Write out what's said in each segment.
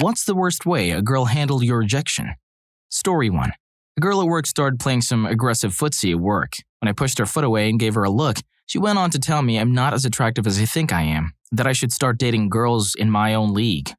What's the worst way a girl handled your rejection? Story 1. A girl at work started playing some aggressive footsie at work. When I pushed her foot away and gave her a look, she went on to tell me I'm not as attractive as I think I am, that I should start dating girls in my own league.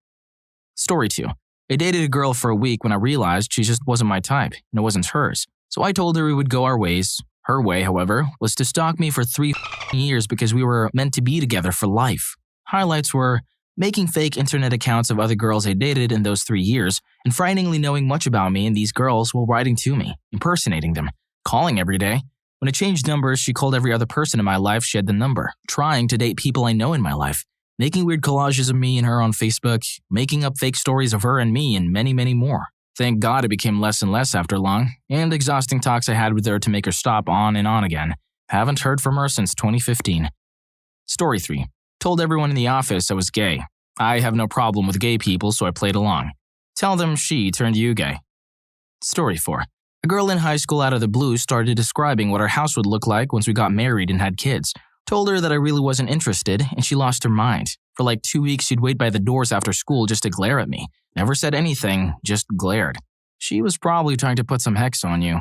Story 2. I dated a girl for a week when I realized she just wasn't my type, and it wasn't hers. So I told her we would go our ways. Her way, however, was to stalk me for 3 years because we were meant to be together for life. Highlights were making fake internet accounts of other girls I dated in those 3 years, and frighteningly knowing much about me and these girls while writing to me, impersonating them, calling every day. When I changed numbers, she called every other person in my life she had the number, trying to date people I know in my life, making weird collages of me and her on Facebook, making up fake stories of her and me, and many, many more. Thank God it became less and less after long, and exhausting talks I had with her to make her stop on and on again. Haven't heard from her since 2015. Story 3. Told everyone in the office I was gay. I have no problem with gay people, so I played along. Tell them she turned you gay. Story 4. A girl in high school out of the blue started describing what our house would look like once we got married and had kids. Told her that I really wasn't interested, and she lost her mind. For like 2 weeks, she'd wait by the doors after school just to glare at me. Never said anything, just glared. She was probably trying to put some hex on you.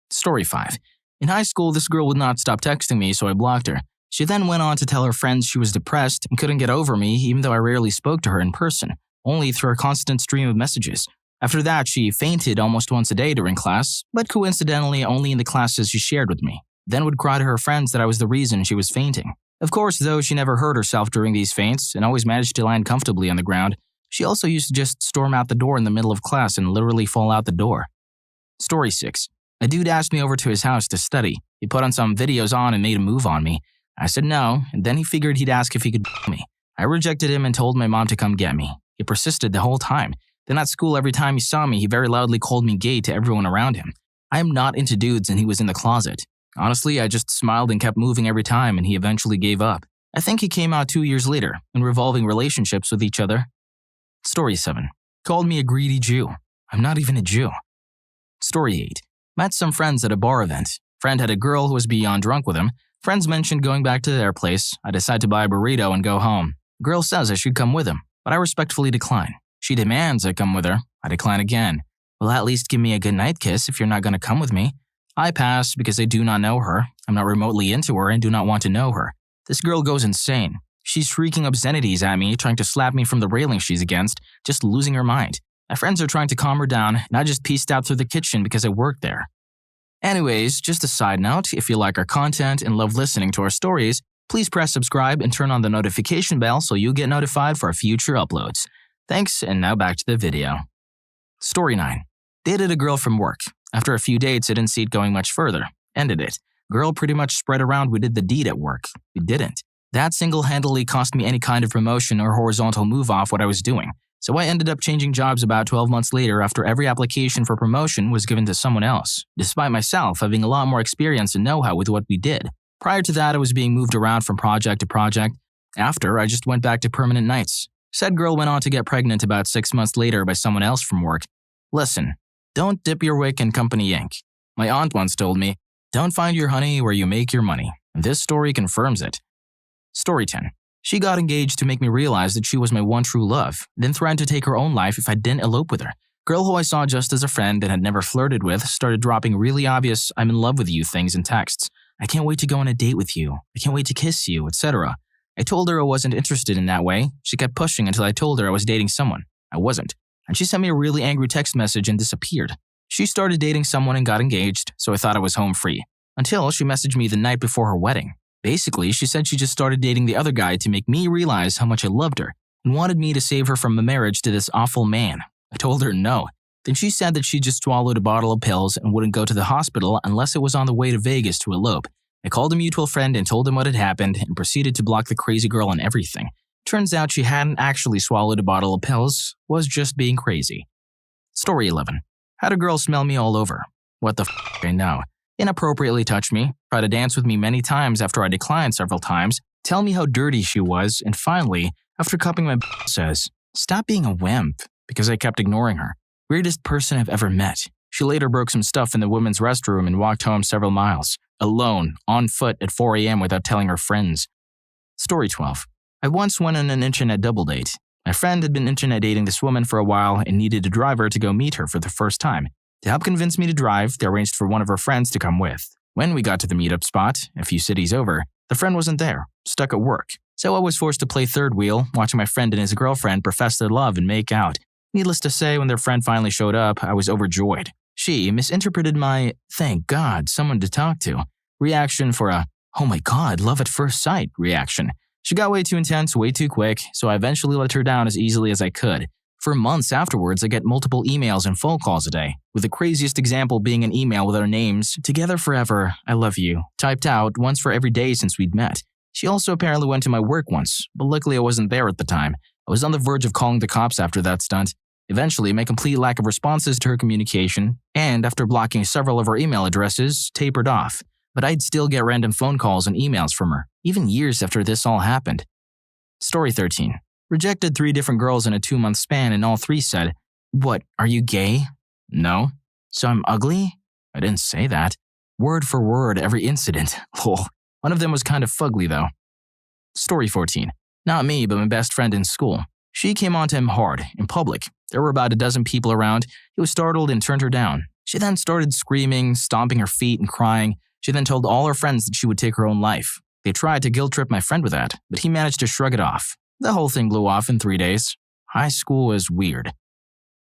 Story 5. In high school, this girl would not stop texting me, so I blocked her. She then went on to tell her friends she was depressed and couldn't get over me even though I rarely spoke to her in person, only through a constant stream of messages. After that, she fainted almost once a day during class, but coincidentally only in the classes she shared with me. Then would cry to her friends that I was the reason she was fainting. Of course, though she never hurt herself during these faints and always managed to land comfortably on the ground, she also used to just storm out the door in the middle of class and literally fall out the door. Story 6. A dude asked me over to his house to study. He put on some videos on and made a move on me. I said no, and then he figured he'd ask if he could me. I rejected him and told my mom to come get me. He persisted the whole time. Then at school, every time he saw me, he very loudly called me gay to everyone around him. I am not into dudes and he was in the closet. Honestly, I just smiled and kept moving every time and he eventually gave up. I think he came out 2 years later, in revolving relationships with each other. Story 7. Called me a greedy Jew. I'm not even a Jew. Story 8. Met some friends at a bar event. Friend had a girl who was beyond drunk with him. Friends mentioned going back to their place. I decide to buy a burrito and go home. Girl says I should come with him, but I respectfully decline. She demands I come with her. I decline again. Well, at least give me a goodnight kiss if you're not going to come with me. I pass because I do not know her. I'm not remotely into her and do not want to know her. This girl goes insane. She's shrieking obscenities at me, trying to slap me from the railing she's against, just losing her mind. My friends are trying to calm her down, and I just pieced out through the kitchen because I work there. Anyways, just a side note, if you like our content and love listening to our stories, please press subscribe and turn on the notification bell so you get notified for our future uploads. Thanks, and now back to the video. Story 9. Dated a girl from work. After a few dates, I didn't see it going much further. Ended it. Girl pretty much spread around we did the deed at work. We didn't. That single-handedly cost me any kind of promotion or horizontal move off what I was doing. So I ended up changing jobs about 12 months later after every application for promotion was given to someone else, despite myself having a lot more experience and know-how with what we did. Prior to that, I was being moved around from project to project. After, I just went back to permanent nights. Said girl went on to get pregnant about 6 months later by someone else from work. Listen, don't dip your wick in company ink. My aunt once told me, don't find your honey where you make your money. This story confirms it. Story 10. She got engaged to make me realize that she was my one true love, then threatened to take her own life if I didn't elope with her. Girl who I saw just as a friend and had never flirted with started dropping really obvious I'm in love with you things in texts. I can't wait to go on a date with you. I can't wait to kiss you, etc. I told her I wasn't interested in that way. She kept pushing until I told her I was dating someone. I wasn't. And she sent me a really angry text message and disappeared. She started dating someone and got engaged, so I thought I was home free. Until she messaged me the night before her wedding. Basically, she said she just started dating the other guy to make me realize how much I loved her and wanted me to save her from a marriage to this awful man. I told her no. Then she said that she just swallowed a bottle of pills and wouldn't go to the hospital unless it was on the way to Vegas to elope. I called a mutual friend and told him what had happened and proceeded to block the crazy girl on everything. Turns out she hadn't actually swallowed a bottle of pills, was just being crazy. Story 11. Had a girl smell me all over. What the I know. Inappropriately touch me, try to dance with me many times after I declined several times, tell me how dirty she was, and finally, after cupping my says, stop being a wimp, because I kept ignoring her. Weirdest person I've ever met. She later broke some stuff in the women's restroom and walked home several miles, alone, on foot at 4 a.m. without telling her friends. Story 12. I once went on an internet double date. My friend had been internet dating this woman for a while and needed a driver to go meet her for the first time. To help convince me to drive, they arranged for one of her friends to come with. When we got to the meetup spot, a few cities over, the friend wasn't there, stuck at work. So I was forced to play third wheel, watching my friend and his girlfriend profess their love and make out. Needless to say, when their friend finally showed up, I was overjoyed. She misinterpreted my, "thank God, someone to talk to," reaction for a, "oh my God, love at first sight" reaction. She got way too intense, way too quick, so I eventually let her down as easily as I could. For months afterwards, I get multiple emails and phone calls a day, with the craziest example being an email with our names, "Together forever, I love you," typed out once for every day since we'd met. She also apparently went to my work once, but luckily I wasn't there at the time. I was on the verge of calling the cops after that stunt. Eventually, my complete lack of responses to her communication, and after blocking several of her email addresses, tapered off. But I'd still get random phone calls and emails from her, even years after this all happened. Story 13. Rejected 3 different girls in a 2-month span and all 3 said, "What, are you gay?" "No." "So I'm ugly?" "I didn't say that." Word for word, every incident. Lol. One of them was kind of fugly though. Story 14. Not me, but my best friend in school. She came on to him hard, in public. There were about a dozen people around. He was startled and turned her down. She then started screaming, stomping her feet and crying. She then told all her friends that she would take her own life. They tried to guilt-trip my friend with that, but he managed to shrug it off. The whole thing blew off in 3 days. High school was weird.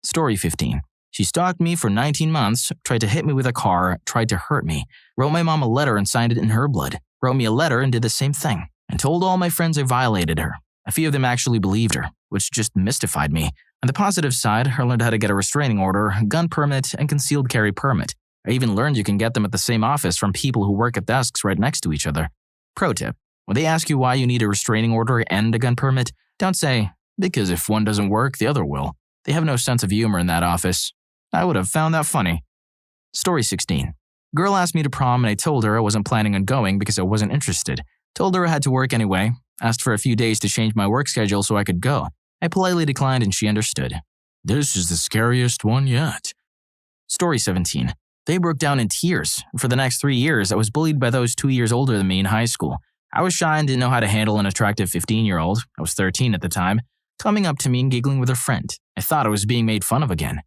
Story 15. She stalked me for 19 months, tried to hit me with a car, tried to hurt me, wrote my mom a letter and signed it in her blood, wrote me a letter and did the same thing, and told all my friends I violated her. A few of them actually believed her, which just mystified me. On the positive side, I learned how to get a restraining order, a gun permit, and concealed carry permit. I even learned you can get them at the same office from people who work at desks right next to each other. Pro tip. When they ask you why you need a restraining order and a gun permit, don't say, "because if one doesn't work, the other will." They have no sense of humor in that office. I would have found that funny. Story 16. Girl asked me to prom and I told her I wasn't planning on going because I wasn't interested. Told her I had to work anyway. Asked for a few days to change my work schedule so I could go. I politely declined and she understood. This is the scariest one yet. Story 17. They broke down in tears. For the next 3 years, I was bullied by those 2 years older than me in high school. I was shy and didn't know how to handle an attractive 15-year-old, I was 13 at the time, coming up to me and giggling with her friend. I thought I was being made fun of again.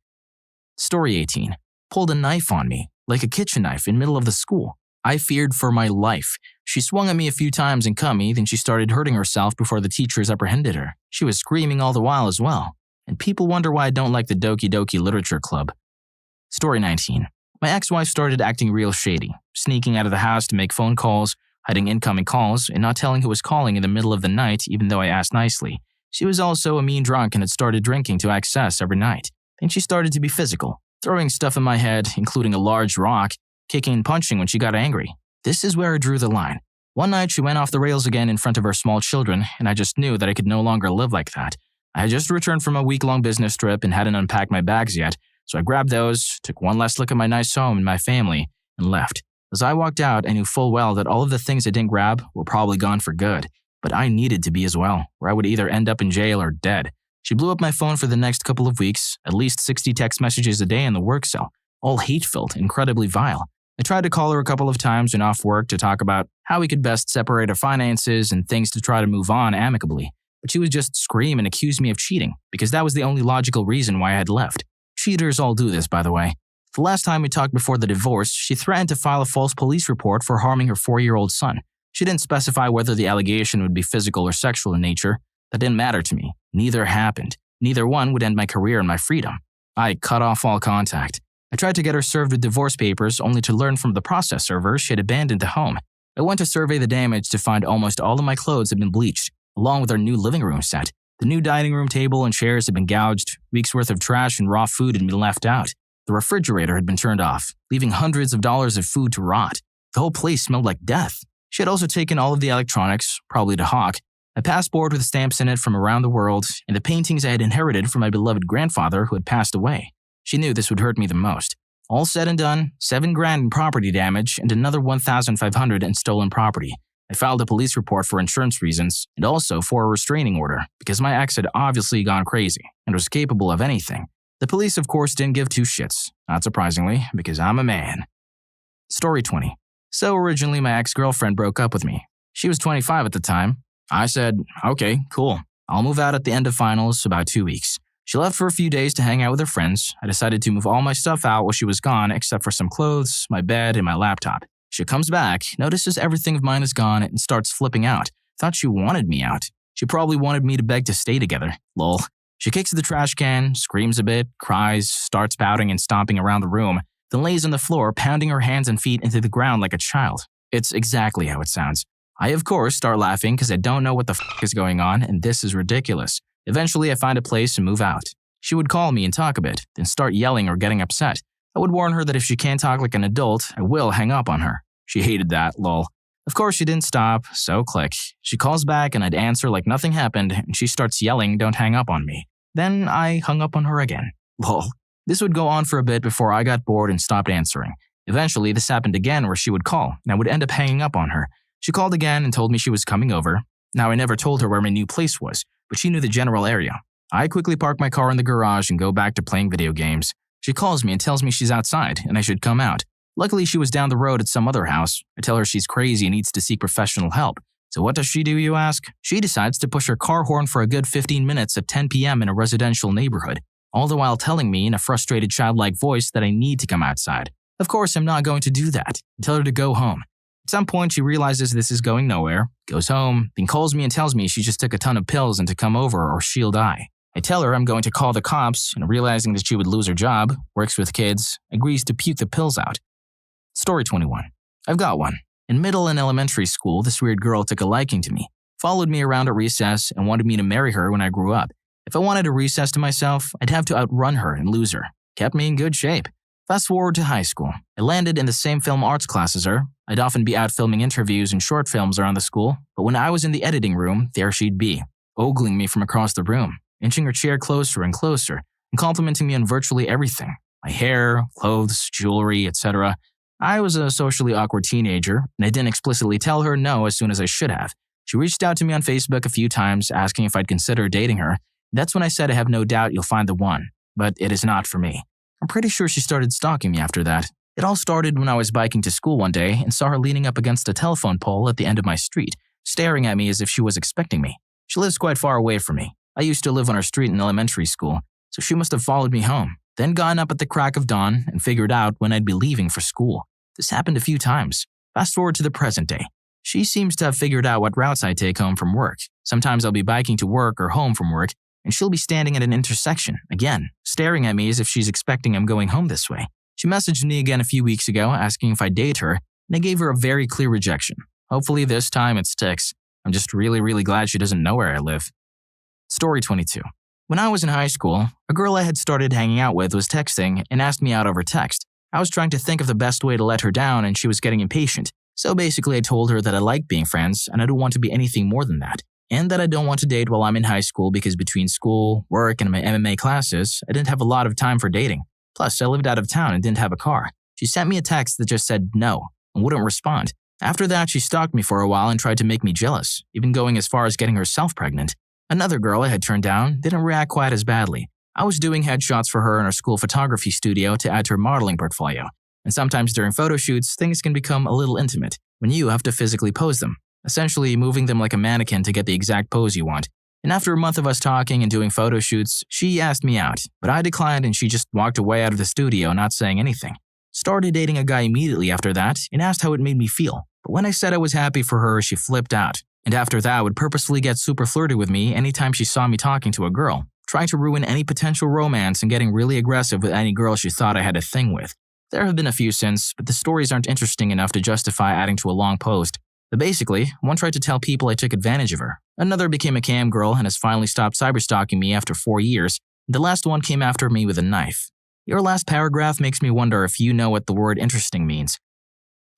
Story 18. Pulled a knife on me, like a kitchen knife, in middle of the school. I feared for my life. She swung at me a few times and cut me, then she started hurting herself before the teachers apprehended her. She was screaming all the while as well. And people wonder why I don't like the Doki Doki Literature Club. Story 19. My ex-wife started acting real shady, sneaking out of the house to make phone calls, hiding incoming calls, and not telling who was calling in the middle of the night even though I asked nicely. She was also a mean drunk and had started drinking to excess every night. Then she started to be physical, throwing stuff in my head, including a large rock, kicking and punching when she got angry. This is where I drew the line. One night she went off the rails again in front of her small children, and I just knew that I could no longer live like that. I had just returned from a week-long business trip and hadn't unpacked my bags yet, so I grabbed those, took one last look at my nice home and my family, and left. As I walked out, I knew full well that all of the things I didn't grab were probably gone for good, but I needed to be as well, or I would either end up in jail or dead. She blew up my phone for the next couple of weeks, at least 60 text messages a day in the work cell, all hate-filled, incredibly vile. I tried to call her a couple of times when off work to talk about how we could best separate our finances and things to try to move on amicably, but she would just scream and accuse me of cheating, because that was the only logical reason why I had left. Cheaters all do this, by the way. The last time we talked before the divorce, she threatened to file a false police report for harming her 4-year-old son. She didn't specify whether the allegation would be physical or sexual in nature. That didn't matter to me. Neither happened. Neither one would end my career and my freedom. I cut off all contact. I tried to get her served with divorce papers only to learn from the process server she had abandoned the home. I went to survey the damage to find almost all of my clothes had been bleached, along with our new living room set. The new dining room table and chairs had been gouged, weeks worth of trash and raw food had been left out. The refrigerator had been turned off, leaving hundreds of dollars of food to rot. The whole place smelled like death. She had also taken all of the electronics, probably to hawk, a passport with stamps in it from around the world, and the paintings I had inherited from my beloved grandfather who had passed away. She knew this would hurt me the most. All said and done, $7,000 in property damage and another $1,500 in stolen property. I filed a police report for insurance reasons and also for a restraining order because my ex had obviously gone crazy and was capable of anything. The police, of course, didn't give two shits, not surprisingly, because I'm a man. Story 20. So originally my ex-girlfriend broke up with me. She was 25 at the time. I said, okay, cool. I'll move out at the end of finals, about 2 weeks. She left for a few days to hang out with her friends. I decided to move all my stuff out while she was gone, except for some clothes, my bed, and my laptop. She comes back, notices everything of mine is gone, and starts flipping out. Thought she wanted me out. She probably wanted me to beg to stay together. Lol. She kicks the trash can, screams a bit, cries, starts pouting and stomping around the room, then lays on the floor, pounding her hands and feet into the ground like a child. It's exactly how it sounds. I, of course, start laughing because I don't know what the is going on, and this is ridiculous. Eventually, I find a place and move out. She would call me and talk a bit, then start yelling or getting upset. I would warn her that if she can't talk like an adult, I will hang up on her. She hated that, lol. Of course, she didn't stop, so click. She calls back and I'd answer like nothing happened, and she starts yelling, "Don't hang up on me." Then I hung up on her again. Lol. This would go on for a bit before I got bored and stopped answering. Eventually, this happened again where she would call, and I would end up hanging up on her. She called again and told me she was coming over. Now, I never told her where my new place was, but she knew the general area. I quickly park my car in the garage and go back to playing video games. She calls me and tells me she's outside and I should come out. Luckily, she was down the road at some other house. I tell her she's crazy and needs to seek professional help. So what does she do, you ask? She decides to push her car horn for a good 15 minutes at 10 p.m. in a residential neighborhood, all the while telling me in a frustrated childlike voice that I need to come outside. Of course, I'm not going to do that. I tell her to go home. At some point, she realizes this is going nowhere, goes home, then calls me and tells me she just took a ton of pills and to come over or she'll die. I tell her I'm going to call the cops, and realizing that she would lose her job, works with kids, agrees to puke the pills out. Story 21. I've got one. In middle and elementary school, this weird girl took a liking to me, followed me around at recess, and wanted me to marry her when I grew up. If I wanted a recess to myself, I'd have to outrun her and lose her. Kept me in good shape. Fast forward to high school. I landed in the same film arts class as her. I'd often be out filming interviews and short films around the school, but when I was in the editing room, there she'd be, ogling me from across the room, inching her chair closer and closer, and complimenting me on virtually everything. My hair, clothes, jewelry, etc. I was a socially awkward teenager, and I didn't explicitly tell her no as soon as I should have. She reached out to me on Facebook a few times, asking if I'd consider dating her. That's when I said I have no doubt you'll find the one, but it is not for me. I'm pretty sure she started stalking me after that. It all started when I was biking to school one day and saw her leaning up against a telephone pole at the end of my street, staring at me as if she was expecting me. She lives quite far away from me. I used to live on her street in elementary school, so she must have followed me home, then gotten up at the crack of dawn and figured out when I'd be leaving for school. This happened a few times. Fast forward to the present day. She seems to have figured out what routes I take home from work. Sometimes I'll be biking to work or home from work, and she'll be standing at an intersection, again, staring at me as if she's expecting I'm going home this way. She messaged me again a few weeks ago asking if I'd date her, and I gave her a very clear rejection. Hopefully this time it sticks. I'm just really glad she doesn't know where I live. Story 22. When I was in high school, a girl I had started hanging out with was texting and asked me out over text. I was trying to think of the best way to let her down and she was getting impatient. So basically I told her that I like being friends and I don't want to be anything more than that. And that I don't want to date while I'm in high school because between school, work, and my MMA classes, I didn't have a lot of time for dating. Plus, I lived out of town and didn't have a car. She sent me a text that just said no and wouldn't respond. After that, she stalked me for a while and tried to make me jealous, even going as far as getting herself pregnant. Another girl I had turned down didn't react quite as badly. I was doing headshots for her in her school photography studio to add to her modeling portfolio. And sometimes during photo shoots, things can become a little intimate when you have to physically pose them, essentially moving them like a mannequin to get the exact pose you want. And after a month of us talking and doing photo shoots, she asked me out, but I declined and she just walked away out of the studio not saying anything. Started dating a guy immediately after that and asked how it made me feel. But when I said I was happy for her, she flipped out. And after that would purposely get super flirty with me anytime she saw me talking to a girl, trying to ruin any potential romance and getting really aggressive with any girl she thought I had a thing with. There have been a few since, but the stories aren't interesting enough to justify adding to a long post. But basically, one tried to tell people I took advantage of her. Another became a cam girl and has finally stopped cyberstalking me after 4 years. The last one came after me with a knife. Your last paragraph makes me wonder if you know what the word interesting means.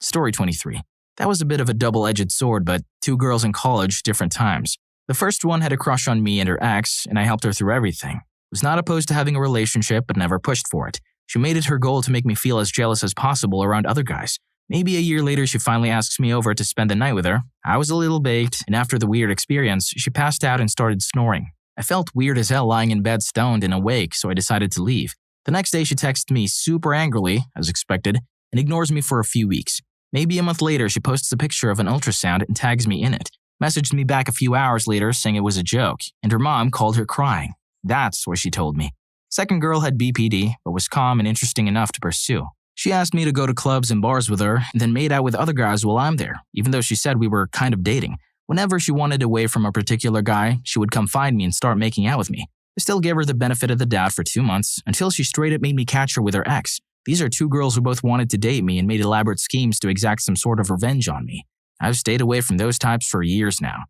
Story 23. That was a bit of a double-edged sword, but 2 girls in college, different times. The first one had a crush on me and her ex, and I helped her through everything. Was not opposed to having a relationship, but never pushed for it. She made it her goal to make me feel as jealous as possible around other guys. Maybe a year later, she finally asks me over to spend the night with her. I was a little baked, and after the weird experience, she passed out and started snoring. I felt weird as hell lying in bed stoned and awake, so I decided to leave. The next day, she texted me super angrily, as expected, and ignores me for a few weeks. Maybe a month later, she posts a picture of an ultrasound and tags me in it. Messaged me back a few hours later saying it was a joke, and her mom called her crying. That's what she told me. Second girl had BPD, but was calm and interesting enough to pursue. She asked me to go to clubs and bars with her, and then made out with other guys while I'm there, even though she said we were kind of dating. Whenever she wanted away from a particular guy, she would come find me and start making out with me. I still gave her the benefit of the doubt for 2 months, until she straight up made me catch her with her ex. These are two girls who both wanted to date me and made elaborate schemes to exact some sort of revenge on me. I've stayed away from those types for years now.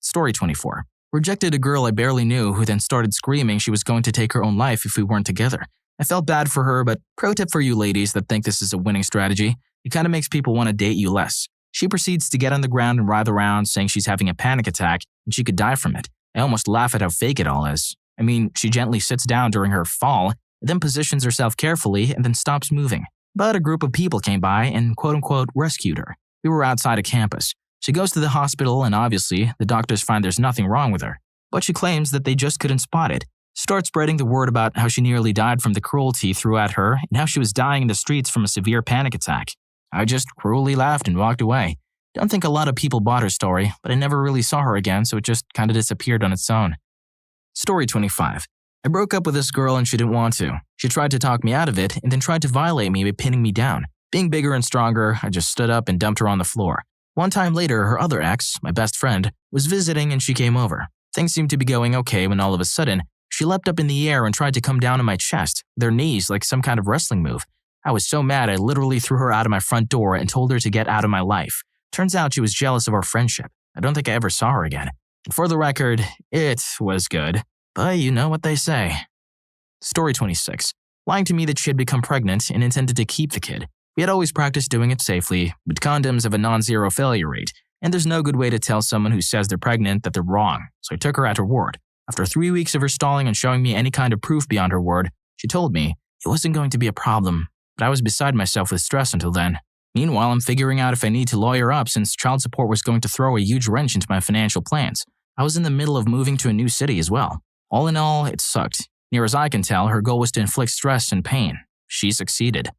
Story 24. Rejected a girl I barely knew who then started screaming she was going to take her own life if we weren't together. I felt bad for her, but pro tip for you ladies that think this is a winning strategy, it kind of makes people want to date you less. She proceeds to get on the ground and writhe around saying she's having a panic attack and she could die from it. I almost laugh at how fake it all is. I mean, she gently sits down during her fall, then positions herself carefully and then stops moving. But a group of people came by and quote-unquote rescued her. We were outside a campus. She goes to the hospital and obviously, the doctors find there's nothing wrong with her. But she claims that they just couldn't spot it. Start spreading the word about how she nearly died from the cruelty threw at her and how she was dying in the streets from a severe panic attack. I just cruelly laughed and walked away. Don't think a lot of people bought her story, but I never really saw her again, so it just kind of disappeared on its own. Story 25. I broke up with this girl and she didn't want to. She tried to talk me out of it and then tried to violate me by pinning me down. Being bigger and stronger, I just stood up and dumped her on the floor. One time later, her other ex, my best friend, was visiting and she came over. Things seemed to be going okay when all of a sudden, she leapt up in the air and tried to come down on my chest, with her knees like some kind of wrestling move. I was so mad I literally threw her out of my front door and told her to get out of my life. Turns out she was jealous of our friendship. I don't think I ever saw her again. For the record, it was good, but you know what they say. Story 26. Lying to me that she had become pregnant and intended to keep the kid. We had always practiced doing it safely, but condoms have a non-zero failure rate, and there's no good way to tell someone who says they're pregnant that they're wrong, so I took her at her word. After 3 weeks of her stalling and showing me any kind of proof beyond her word, she told me it wasn't going to be a problem, but I was beside myself with stress until then. Meanwhile, I'm figuring out if I need to lawyer up since child support was going to throw a huge wrench into my financial plans. I was in the middle of moving to a new city as well. All in all, it sucked. Near as I can tell, her goal was to inflict stress and pain. She succeeded.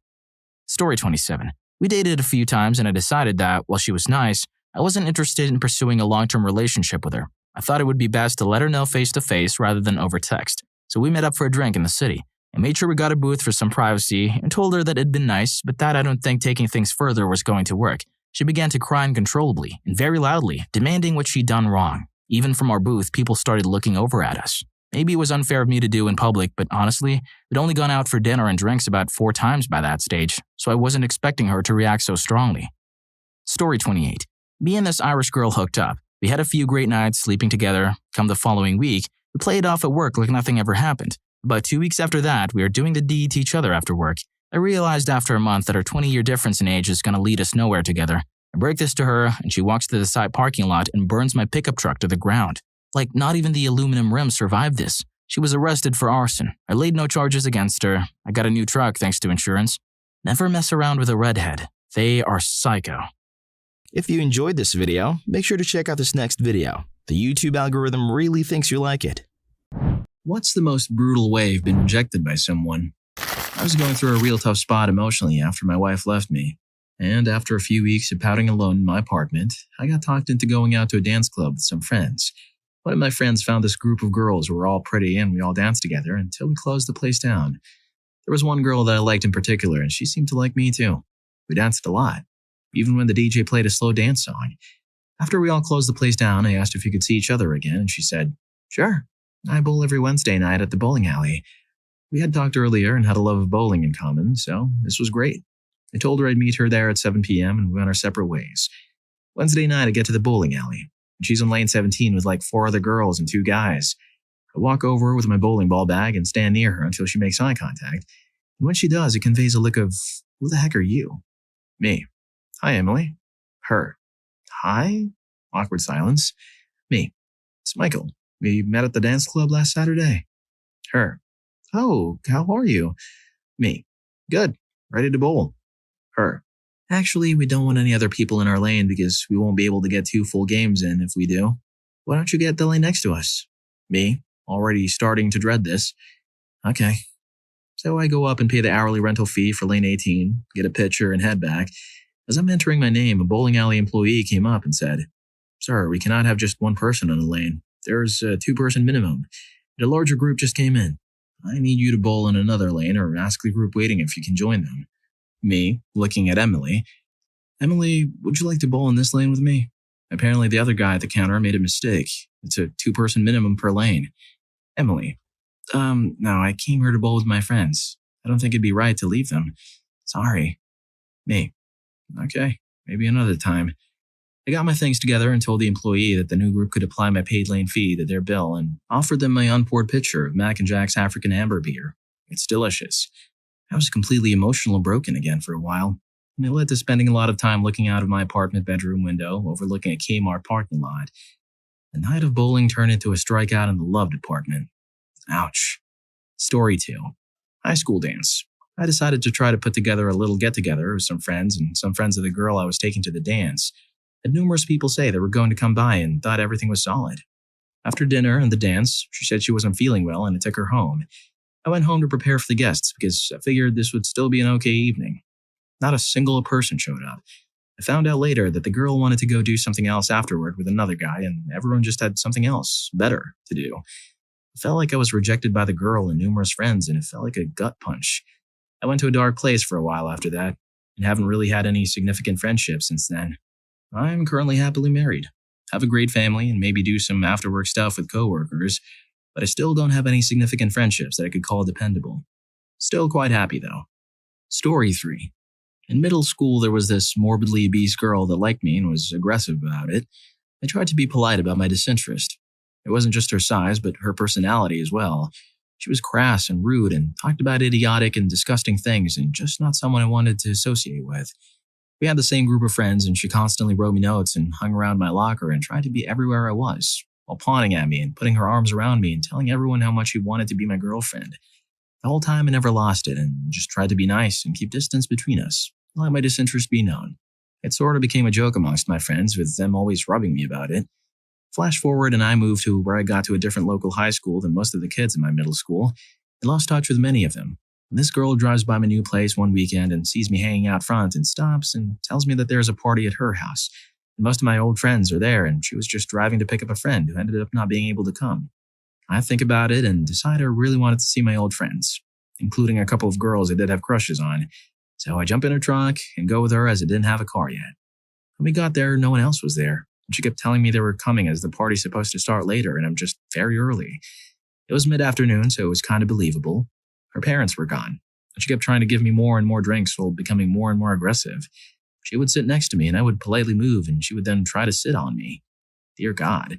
Story 27. We dated a few times and I decided that, while she was nice, I wasn't interested in pursuing a long-term relationship with her. I thought it would be best to let her know face-to-face rather than over text. So we met up for a drink in the city. I made sure we got a booth for some privacy and told her that it'd been nice, but that I don't think taking things further was going to work. She began to cry uncontrollably and very loudly, demanding what she'd done wrong. Even from our booth, people started looking over at us. Maybe it was unfair of me to do in public, but honestly, we'd only gone out for dinner and drinks about 4 times by that stage, so I wasn't expecting her to react so strongly. Story 28. Me and this Irish girl hooked up. We had a few great nights sleeping together. Come the following week, we played off at work like nothing ever happened. About 2 weeks after that, we were doing the deed to each other after work. I realized after a month that our 20-year difference in age is going to lead us nowhere together. I break this to her, and she walks to the side parking lot and burns my pickup truck to the ground. Like, not even the aluminum rim survived this. She was arrested for arson. I laid no charges against her. I got a new truck thanks to insurance. Never mess around with a redhead. They are psycho. If you enjoyed this video, make sure to check out this next video. The YouTube algorithm really thinks you like it. What's the most brutal way you've been rejected by someone? I was going through a real tough spot emotionally after my wife left me. And after a few weeks of pouting alone in my apartment, I got talked into going out to a dance club with some friends. One of my friends found this group of girls who were all pretty and we all danced together until we closed the place down. There was one girl that I liked in particular and she seemed to like me too. We danced a lot, even when the DJ played a slow dance song. After we all closed the place down, I asked if we could see each other again and she said, "Sure, I bowl every Wednesday night at the bowling alley." We had talked earlier and had a love of bowling in common, so this was great. I told her I'd meet her there at 7 p.m. and we went our separate ways. Wednesday night, I get to the bowling alley. She's on lane 17 with like 4 other girls and 2 guys. I walk over with my bowling ball bag and stand near her until she makes eye contact. And when she does, it conveys a look of, "Who the heck are you?" Me. "Hi, Emily." Her. "Hi?" Awkward silence. Me. "It's Michael. We met at the dance club last Saturday." Her. "Oh, how are you?" Me. "Good. Ready to bowl." Her. "Actually, we don't want any other people in our lane because we won't be able to get 2 full games in if we do. Why don't you get the lane next to us?" Me, already starting to dread this. Okay. So I go up and pay the hourly rental fee for lane 18, get a pitcher and head back. As I'm entering my name, a bowling alley employee came up and said, Sir, we cannot have just one person on the lane. There's a two-person minimum. The larger group just came in. I need you to bowl in another lane or ask the group waiting if you can join them. Me, looking at Emily. Emily, would you like to bowl in this lane with me? Apparently the other guy at the counter made a mistake. It's a two-person minimum per lane. Emily. No, I came here to bowl with my friends. I don't think it'd be right to leave them. Sorry. Me. Okay, maybe another time. I got my things together and told the employee that the new group could apply my paid lane fee to their bill and offered them my unpoured pitcher of Mac and Jack's African Amber beer. It's delicious. I was completely emotional and broken again for a while, and it led to spending a lot of time looking out of my apartment bedroom window overlooking a Kmart parking lot. The night of bowling turned into a strikeout in the love department. Ouch. Story 2. High school dance. I decided to try to put together a little get-together with some friends and some friends of the girl I was taking to the dance. Had numerous people say they were going to come by and thought everything was solid. After dinner and the dance, she said she wasn't feeling well and I took her home. I went home to prepare for the guests because I figured this would still be an okay evening. Not a single person showed up. I found out later that the girl wanted to go do something else afterward with another guy and everyone just had something else, better, to do. It felt like I was rejected by the girl and numerous friends and it felt like a gut punch. I went to a dark place for a while after that and haven't really had any significant friendships since then. I'm currently happily married, have a great family, and maybe do some after-work stuff with coworkers, but I still don't have any significant friendships that I could call dependable. Still quite happy, though. Story 3. In middle school, there was this morbidly obese girl that liked me and was aggressive about it. I tried to be polite about my disinterest. It wasn't just her size, but her personality as well. She was crass and rude and talked about idiotic and disgusting things and just not someone I wanted to associate with. We had the same group of friends and she constantly wrote me notes and hung around my locker and tried to be everywhere I was, while pawning at me and putting her arms around me and telling everyone how much she wanted to be my girlfriend. The whole time I never lost it and just tried to be nice and keep distance between us, let my disinterest be known. It sort of became a joke amongst my friends, with them always rubbing me about it. Flash forward and I moved to where I got to a different local high school than most of the kids in my middle school. I lost touch with many of them. This girl drives by my new place one weekend and sees me hanging out front and stops and tells me that there's a party at her house. Most of my old friends are there and she was just driving to pick up a friend who ended up not being able to come. I think about it and decide I really wanted to see my old friends, including a couple of girls I did have crushes on. So I jump in her truck and go with her as I didn't have a car yet. When we got there, no one else was there. And she kept telling me they were coming as the party's supposed to start later and I'm just very early. It was mid-afternoon, so it was kind of believable. Her parents were gone, and she kept trying to give me more and more drinks while becoming more and more aggressive. She would sit next to me, and I would politely move, and she would then try to sit on me. Dear God.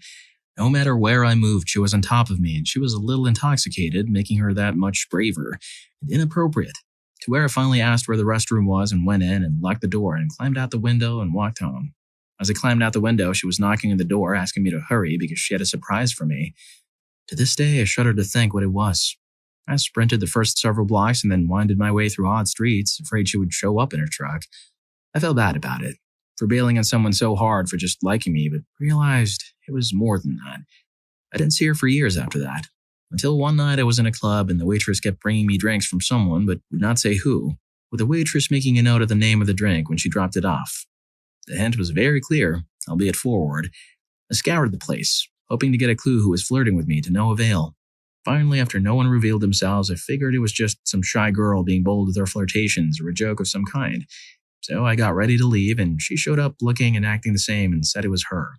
No matter where I moved, she was on top of me, and she was a little intoxicated, making her that much braver and inappropriate, to where I finally asked where the restroom was and went in and locked the door and climbed out the window and walked home. As I climbed out the window, she was knocking on the door, asking me to hurry because she had a surprise for me. To this day, I shudder to think what it was. I sprinted the first several blocks and then winded my way through odd streets, afraid she would show up in her truck. I felt bad about it, for bailing on someone so hard for just liking me, but realized it was more than that. I didn't see her for years after that, until one night I was in a club and the waitress kept bringing me drinks from someone but would not say who, with the waitress making a note of the name of the drink when she dropped it off. The hint was very clear, albeit forward. I scoured the place, hoping to get a clue who was flirting with me to no avail. Finally, after no one revealed themselves, I figured it was just some shy girl being bold with her flirtations or a joke of some kind. So I got ready to leave, and she showed up looking and acting the same and said it was her.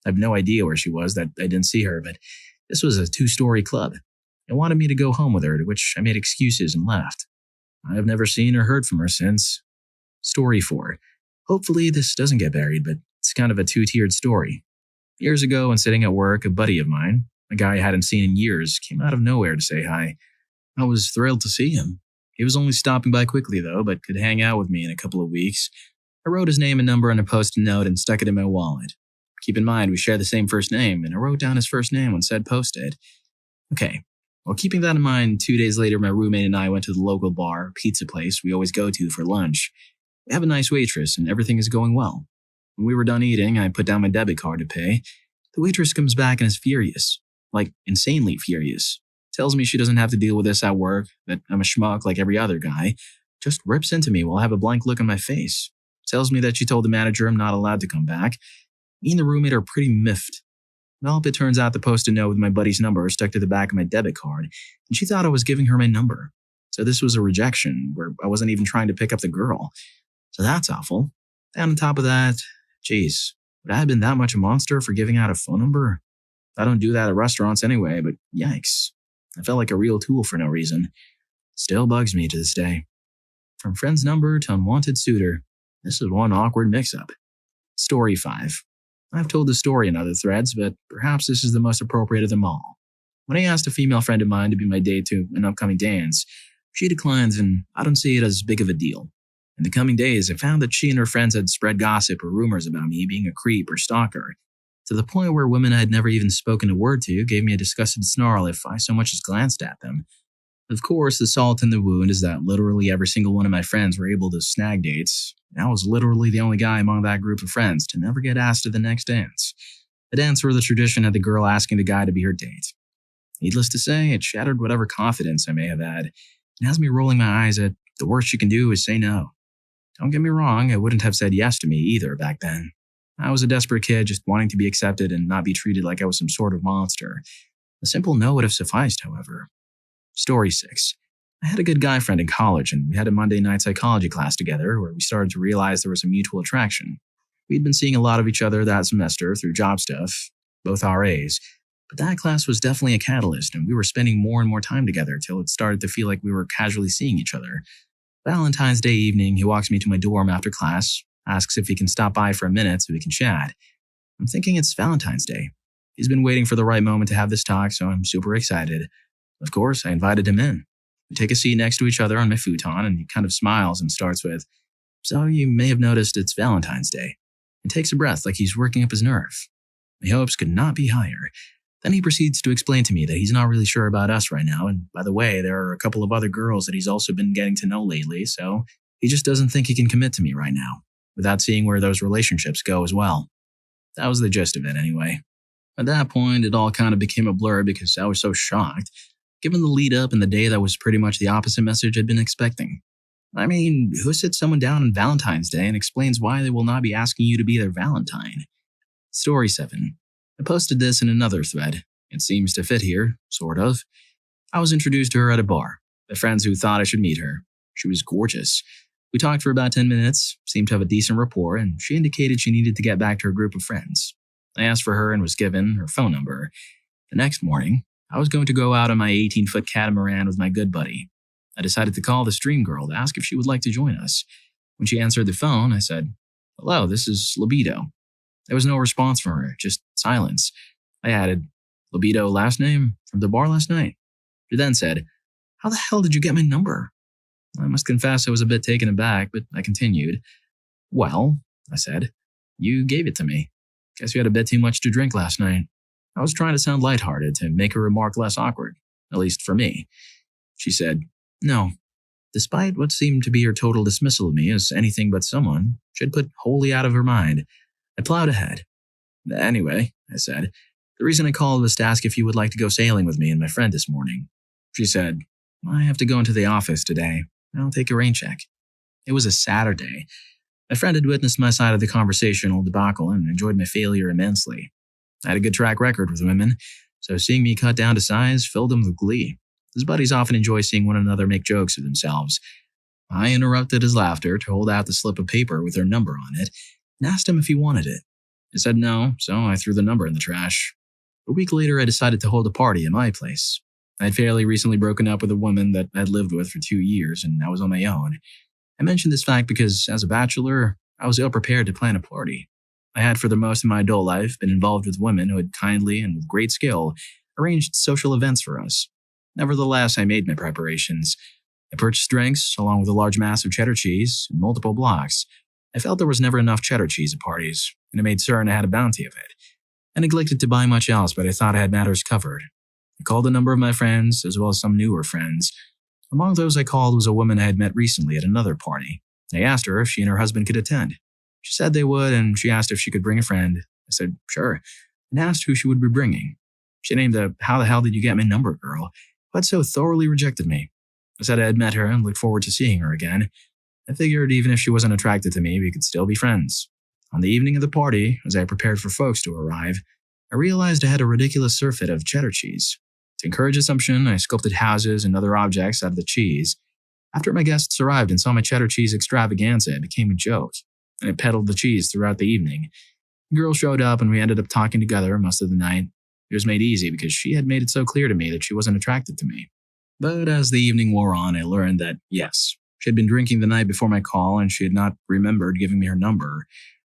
I have no idea where she was, that I didn't see her, but this was a 2-story club. They wanted me to go home with her, to which I made excuses and left. I have never seen or heard from her since. Story 4. Hopefully this doesn't get buried, but it's kind of a 2-tiered story. Years ago, when sitting at work, a buddy of mine, a guy I hadn't seen in years, came out of nowhere to say hi. I was thrilled to see him. He was only stopping by quickly, though, but could hang out with me in a couple of weeks. I wrote his name and number on a post-it note and stuck it in my wallet. Keep in mind, we share the same first name, and I wrote down his first name on said post-it. Okay, well, keeping that in mind, 2 days later, my roommate and I went to the local bar, pizza place we always go to for lunch. We have a nice waitress, and everything is going well. When we were done eating, I put down my debit card to pay. The waitress comes back and is furious. Like, insanely furious. Tells me she doesn't have to deal with this at work, that I'm a schmuck like every other guy. Just rips into me while I have a blank look on my face. Tells me that she told the manager I'm not allowed to come back. Me and the roommate are pretty miffed. Well, it turns out the post-it note with my buddy's number stuck to the back of my debit card, and she thought I was giving her my number. So this was a rejection, where I wasn't even trying to pick up the girl. So that's awful. And on top of that, geez, would I have been that much a monster for giving out a phone number? I don't do that at restaurants anyway, but yikes. I felt like a real tool for no reason. Still bugs me to this day. From friend's number to unwanted suitor, this is one awkward mix-up. Story 5. I've told this story in other threads, but perhaps this is the most appropriate of them all. When I asked a female friend of mine to be my date to an upcoming dance, she declines, and I don't see it as big of a deal. In the coming days, I found that she and her friends had spread gossip or rumors about me being a creep or stalker, to the point where women I had never even spoken a word to gave me a disgusted snarl if I so much as glanced at them. Of course, the salt in the wound is that literally every single one of my friends were able to snag dates, and I was literally the only guy among that group of friends to never get asked to the next dance. The dance where the tradition had the girl asking the guy to be her date. Needless to say, it shattered whatever confidence I may have had, and has me rolling my eyes at the worst you can do is say no. Don't get me wrong, I wouldn't have said yes to me either back then. I was a desperate kid just wanting to be accepted and not be treated like I was some sort of monster. A simple no would have sufficed, however. Story 6. I had a good guy friend in college, and we had a Monday night psychology class together where we started to realize there was a mutual attraction. We'd been seeing a lot of each other that semester through job stuff, both RAs, but that class was definitely a catalyst, and we were spending more and more time together till it started to feel like we were casually seeing each other. Valentine's Day evening, he walks me to my dorm after class, asks if he can stop by for a minute so we can chat. I'm thinking it's Valentine's Day. He's been waiting for the right moment to have this talk, so I'm super excited. Of course, I invited him in. We take a seat next to each other on my futon, and he kind of smiles and starts with, "So you may have noticed it's Valentine's Day," and takes a breath like he's working up his nerve. My hopes could not be higher. Then he proceeds to explain to me that he's not really sure about us right now, and by the way, there are a couple of other girls that he's also been getting to know lately, so he just doesn't think he can commit to me right now, without seeing where those relationships go as well. That was the gist of it anyway. At that point, it all kind of became a blur because I was so shocked, given the lead up and the day that was pretty much the opposite message I'd been expecting. I mean, who sits someone down on Valentine's Day and explains why they will not be asking you to be their Valentine? Story 7. I posted this in another thread. It seems to fit here, sort of. I was introduced to her at a bar, by friends who thought I should meet her. She was gorgeous. We talked for about 10 minutes, seemed to have a decent rapport, and she indicated she needed to get back to her group of friends. I asked for her and was given her phone number. The next morning, I was going to go out on my 18-foot catamaran with my good buddy. I decided to call this dream girl to ask if she would like to join us. When she answered the phone, I said, "Hello, this is Libido." There was no response from her, just silence. I added, "Libido last name? From the bar last night?" She then said, "How the hell did you get my number?" I must confess I was a bit taken aback, but I continued. "Well," I said, "you gave it to me. Guess you had a bit too much to drink last night." I was trying to sound lighthearted to make her remark less awkward, at least for me. She said, "No." Despite what seemed to be her total dismissal of me as anything but someone she'd put wholly out of her mind, I plowed ahead. "Anyway," I said, "the reason I called was to ask if you would like to go sailing with me and my friend this morning." She said, "I have to go into the office today. I'll take a rain check." It was a Saturday. My friend had witnessed my side of the conversational debacle and enjoyed my failure immensely. I had a good track record with women, so seeing me cut down to size filled him with glee. His buddies often enjoy seeing one another make jokes of themselves. I interrupted his laughter to hold out the slip of paper with her number on it and asked him if he wanted it. He said no, so I threw the number in the trash. A week later, I decided to hold a party at my place. I had fairly recently broken up with a woman that I'd lived with for 2 years, and I was on my own. I mentioned this fact because, as a bachelor, I was ill-prepared to plan a party. I had, for the most of my adult life, been involved with women who had kindly and with great skill arranged social events for us. Nevertheless, I made my preparations. I purchased drinks, along with a large mass of cheddar cheese, and multiple blocks. I felt there was never enough cheddar cheese at parties, and I made certain I had a bounty of it. I neglected to buy much else, but I thought I had matters covered. I called a number of my friends, as well as some newer friends. Among those I called was a woman I had met recently at another party. I asked her if she and her husband could attend. She said they would, and she asked if she could bring a friend. I said, sure, and asked who she would be bringing. She named the "How the hell did you get my number" girl, who had so thoroughly rejected me. I said I had met her and looked forward to seeing her again. I figured even if she wasn't attracted to me, we could still be friends. On the evening of the party, as I prepared for folks to arrive, I realized I had a ridiculous surfeit of cheddar cheese. To encourage assumption, I sculpted houses and other objects out of the cheese. After my guests arrived and saw my cheddar cheese extravaganza, it became a joke, and I peddled the cheese throughout the evening. The girl showed up and we ended up talking together most of the night. It was made easy because she had made it so clear to me that she wasn't attracted to me. But as the evening wore on, I learned that, yes, she had been drinking the night before my call and she had not remembered giving me her number.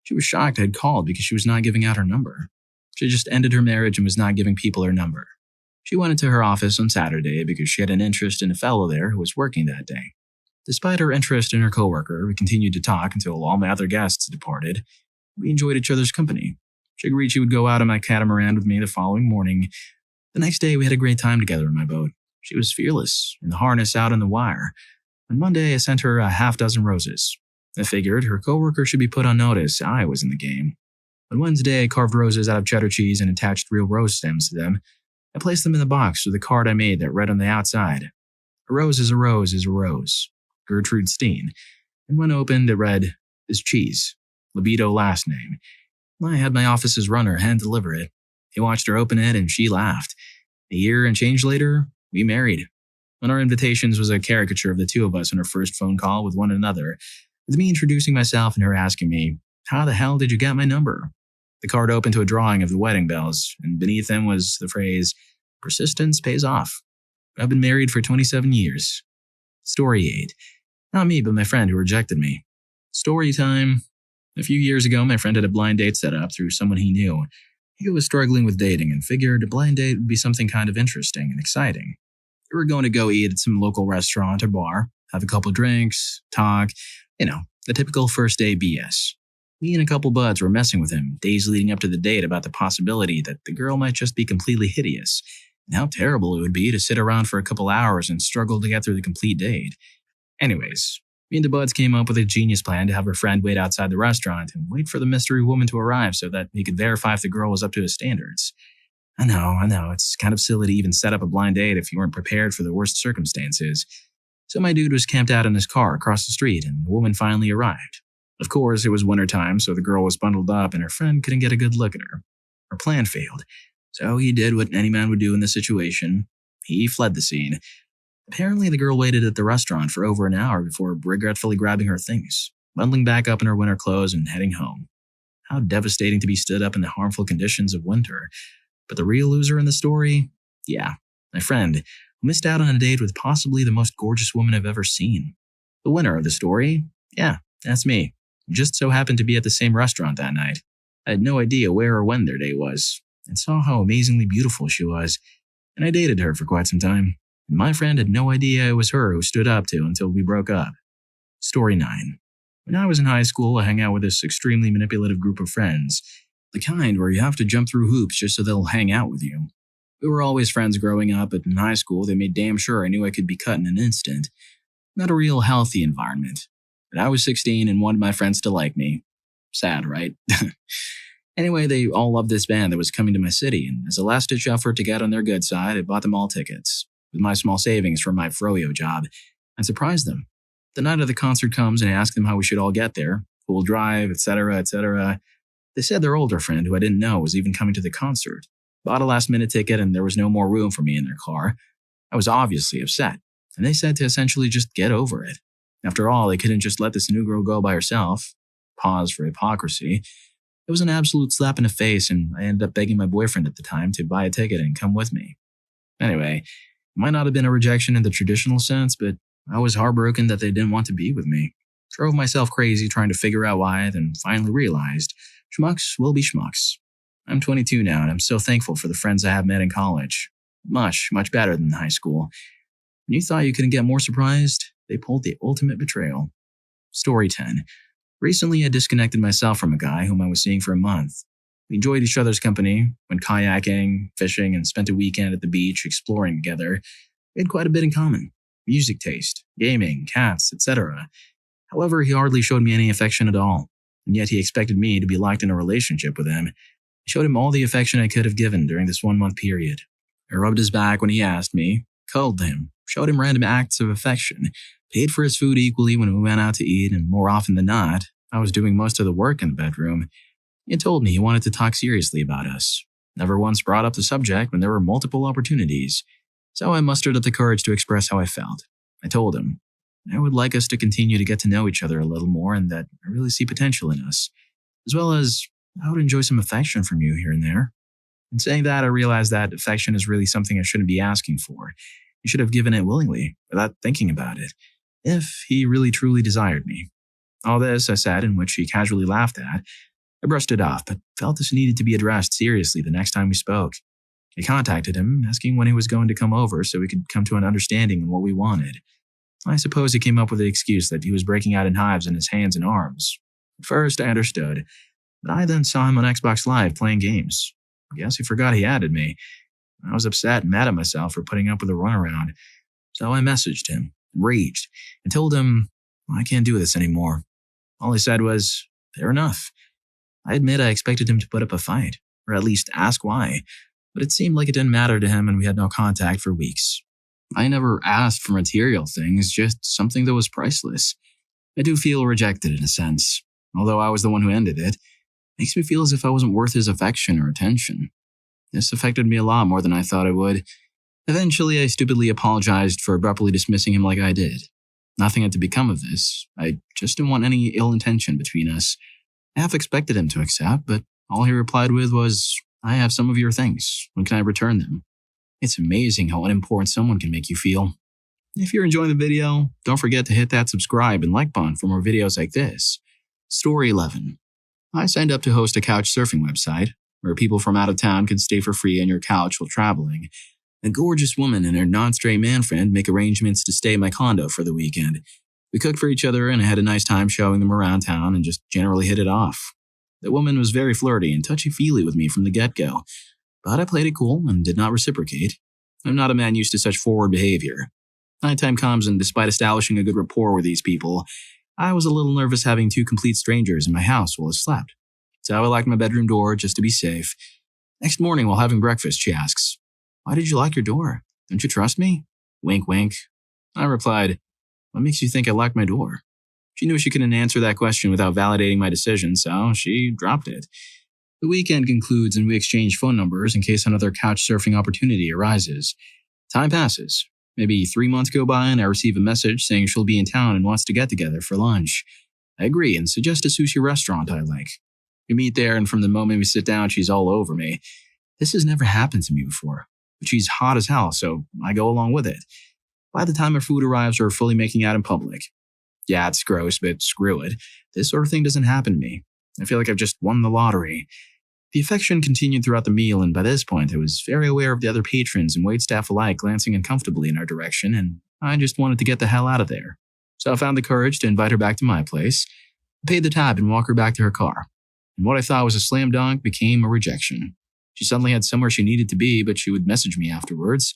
She was shocked I had called because she was not giving out her number. She had just ended her marriage and was not giving people her number. She went into her office on Saturday because she had an interest in a fellow there who was working that day. Despite her interest in her coworker, we continued to talk until all my other guests departed. We enjoyed each other's company. She agreed she would go out on my catamaran with me the following morning. The next day, we had a great time together in my boat. She was fearless, in the harness out on the wire. On Monday, I sent her a half-dozen roses. I figured her coworker should be put on notice I was in the game. On Wednesday, I carved roses out of cheddar cheese and attached real rose stems to them. I placed them in the box with a card I made that read on the outside, "A rose is a rose is a rose. Gertrude Steen." And when opened, it read, "Is cheese. Libido last name." I had my office's runner hand deliver it. He watched her open it and she laughed. A year and change later, we married. On our invitations was a caricature of the two of us on our first phone call with one another, with me introducing myself and her asking me, "How the hell did you get my number?" The card opened to a drawing of the wedding bells, and beneath them was the phrase, "Persistence pays off." I've been married for 27 years. Story 8. Not me, but my friend who rejected me. Story time. A few years ago, my friend had a blind date set up through someone he knew. He was struggling with dating and figured a blind date would be something kind of interesting and exciting. We were going to go eat at some local restaurant or bar, have a couple drinks, talk, the typical first day BS. Me and a couple buds were messing with him days leading up to the date about the possibility that the girl might just be completely hideous, and how terrible it would be to sit around for a couple hours and struggle to get through the complete date. Anyways, me and the buds came up with a genius plan to have her friend wait outside the restaurant and wait for the mystery woman to arrive so that he could verify if the girl was up to his standards. I know, it's kind of silly to even set up a blind date if you weren't prepared for the worst circumstances. So my dude was camped out in his car across the street and the woman finally arrived. Of course, it was wintertime, so the girl was bundled up and her friend couldn't get a good look at her. Her plan failed, so he did what any man would do in this situation. He fled the scene. Apparently, the girl waited at the restaurant for over an hour before regretfully grabbing her things, bundling back up in her winter clothes and heading home. How devastating to be stood up in the harmful conditions of winter. But the real loser in the story? Yeah, my friend, who missed out on a date with possibly the most gorgeous woman I've ever seen. The winner of the story? Yeah, that's me. Just so happened to be at the same restaurant that night. I had no idea where or when their date was, and saw how amazingly beautiful she was, and I dated her for quite some time, and my friend had no idea it was her who stood up to until we broke up. Story 9. When I was in high school, I hung out with this extremely manipulative group of friends, the kind where you have to jump through hoops just so they'll hang out with you. We were always friends growing up, but in high school, they made damn sure I knew I could be cut in an instant. Not a real healthy environment. But I was 16 and wanted my friends to like me. Sad, right? Anyway, they all loved this band that was coming to my city, and as a last-ditch effort to get on their good side, I bought them all tickets. With my small savings from my froyo job, I surprised them. The night of the concert comes and I ask them how we should all get there, who will drive, etc., etc. They said their older friend, who I didn't know, was even coming to the concert. Bought a last-minute ticket and there was no more room for me in their car. I was obviously upset, and they said to essentially just get over it. After all, they couldn't just let this new girl go by herself. Pause for hypocrisy. It was an absolute slap in the face, and I ended up begging my boyfriend at the time to buy a ticket and come with me. Anyway, it might not have been a rejection in the traditional sense, but I was heartbroken that they didn't want to be with me. Drove myself crazy trying to figure out why, then finally realized schmucks will be schmucks. I'm 22 now, and I'm so thankful for the friends I have met in college. Much, much better than high school. When you thought you couldn't get more surprised, they pulled the ultimate betrayal. Story 10. Recently, I disconnected myself from a guy whom I was seeing for a month. We enjoyed each other's company, went kayaking, fishing, and spent a weekend at the beach exploring together. We had quite a bit in common. Music taste, gaming, cats, etc. However, he hardly showed me any affection at all, and yet he expected me to be locked in a relationship with him. I showed him all the affection I could have given during this 1-month period. I rubbed his back when he asked me, cuddled him, showed him random acts of affection, paid for his food equally when we went out to eat, and more often than not, I was doing most of the work in the bedroom. He had told me he wanted to talk seriously about us. Never once brought up the subject when there were multiple opportunities. So I mustered up the courage to express how I felt. I told him, I would like us to continue to get to know each other a little more and that I really see potential in us, as well as I would enjoy some affection from you here and there. In saying that, I realized that affection is really something I shouldn't be asking for. He should have given it willingly, without thinking about it, if he really truly desired me. All this I said, in which he casually laughed at. I brushed it off, but felt this needed to be addressed seriously the next time we spoke. I contacted him, asking when he was going to come over so we could come to an understanding on what we wanted. I suppose he came up with the excuse that he was breaking out in hives in his hands and arms. At first, I understood, but I then saw him on Xbox Live playing games. I guess he forgot he added me. I was upset and mad at myself for putting up with a runaround, so I messaged him, enraged, and told him I can't do this anymore. All he said was, fair enough. I admit I expected him to put up a fight, or at least ask why, but it seemed like it didn't matter to him and we had no contact for weeks. I never asked for material things, just something that was priceless. I do feel rejected in a sense, although I was the one who ended it. It makes me feel as if I wasn't worth his affection or attention. This affected me a lot more than I thought it would. Eventually, I stupidly apologized for abruptly dismissing him like I did. Nothing had to become of this. I just didn't want any ill intention between us. I half expected him to accept, but all he replied with was, I have some of your things. When can I return them? It's amazing how unimportant someone can make you feel. If you're enjoying the video, don't forget to hit that subscribe and like button for more videos like this. Story 11. I signed up to host a couch surfing website, where people from out of town can stay for free on your couch while traveling. A gorgeous woman and her non-straight man friend make arrangements to stay at my condo for the weekend. We cooked for each other and I had a nice time showing them around town and just generally hit it off. The woman was very flirty and touchy-feely with me from the get-go, but I played it cool and did not reciprocate. I'm not a man used to such forward behavior. Nighttime comes and despite establishing a good rapport with these people, I was a little nervous having two complete strangers in my house while I slept. So I locked my bedroom door just to be safe. Next morning while having breakfast, she asks, why did you lock your door? Don't you trust me? Wink, wink. I replied, what makes you think I locked my door? She knew she couldn't answer that question without validating my decision, so she dropped it. The weekend concludes and we exchange phone numbers in case another couch surfing opportunity arises. Time passes. Maybe 3 months go by and I receive a message saying she'll be in town and wants to get together for lunch. I agree and suggest a sushi restaurant I like. We meet there and from the moment we sit down, she's all over me. This has never happened to me before, but she's hot as hell, so I go along with it. By the time our food arrives, we're fully making out in public. Yeah, it's gross, but screw it. This sort of thing doesn't happen to me. I feel like I've just won the lottery. The affection continued throughout the meal, and by this point, I was very aware of the other patrons and waitstaff alike glancing uncomfortably in our direction, and I just wanted to get the hell out of there. So I found the courage to invite her back to my place, paid the tab, and walk her back to her car. And what I thought was a slam dunk became a rejection. She suddenly had somewhere she needed to be, but she would message me afterwards.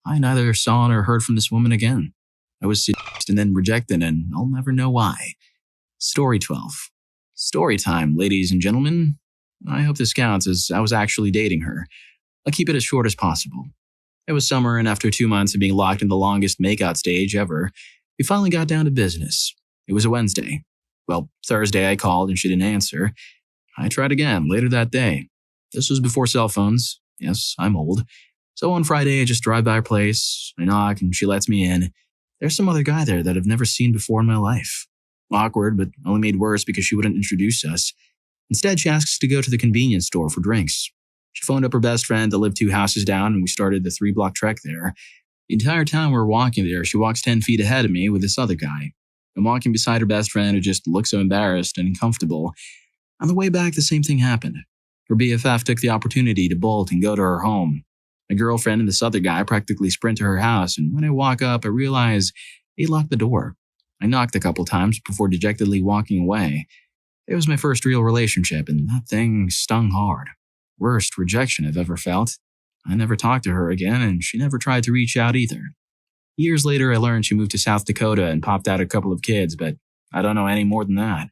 I neither saw nor heard from this woman again. I was seduced and then rejected, and I'll never know why. Story 12. Story time, ladies and gentlemen. I hope this counts as I was actually dating her. I'll keep it as short as possible. It was summer, and after 2 months of being locked in the longest makeout stage ever, we finally got down to business. It was a Wednesday. Well, Thursday I called and she didn't answer. I tried again later that day. This was before cell phones. Yes, I'm old. So on Friday, I just drive by her place. I knock and she lets me in. There's some other guy there that I've never seen before in my life. Awkward, but only made worse because she wouldn't introduce us. Instead, she asks to go to the convenience store for drinks. She phoned up her best friend that lived 2 houses down and we started the 3-block trek there. The entire time we were walking there, she walks 10 feet ahead of me with this other guy. I'm walking beside her best friend who just looked so embarrassed and uncomfortable. On the way back, the same thing happened. Her BFF took the opportunity to bolt and go to her home. My girlfriend and this other guy practically sprint to her house, and when I walk up, I realize he locked the door. I knocked a couple times before dejectedly walking away. It was my first real relationship, and that thing stung hard. Worst rejection I've ever felt. I never talked to her again, and she never tried to reach out either. Years later, I learned she moved to South Dakota and popped out a couple of kids, but I don't know any more than that.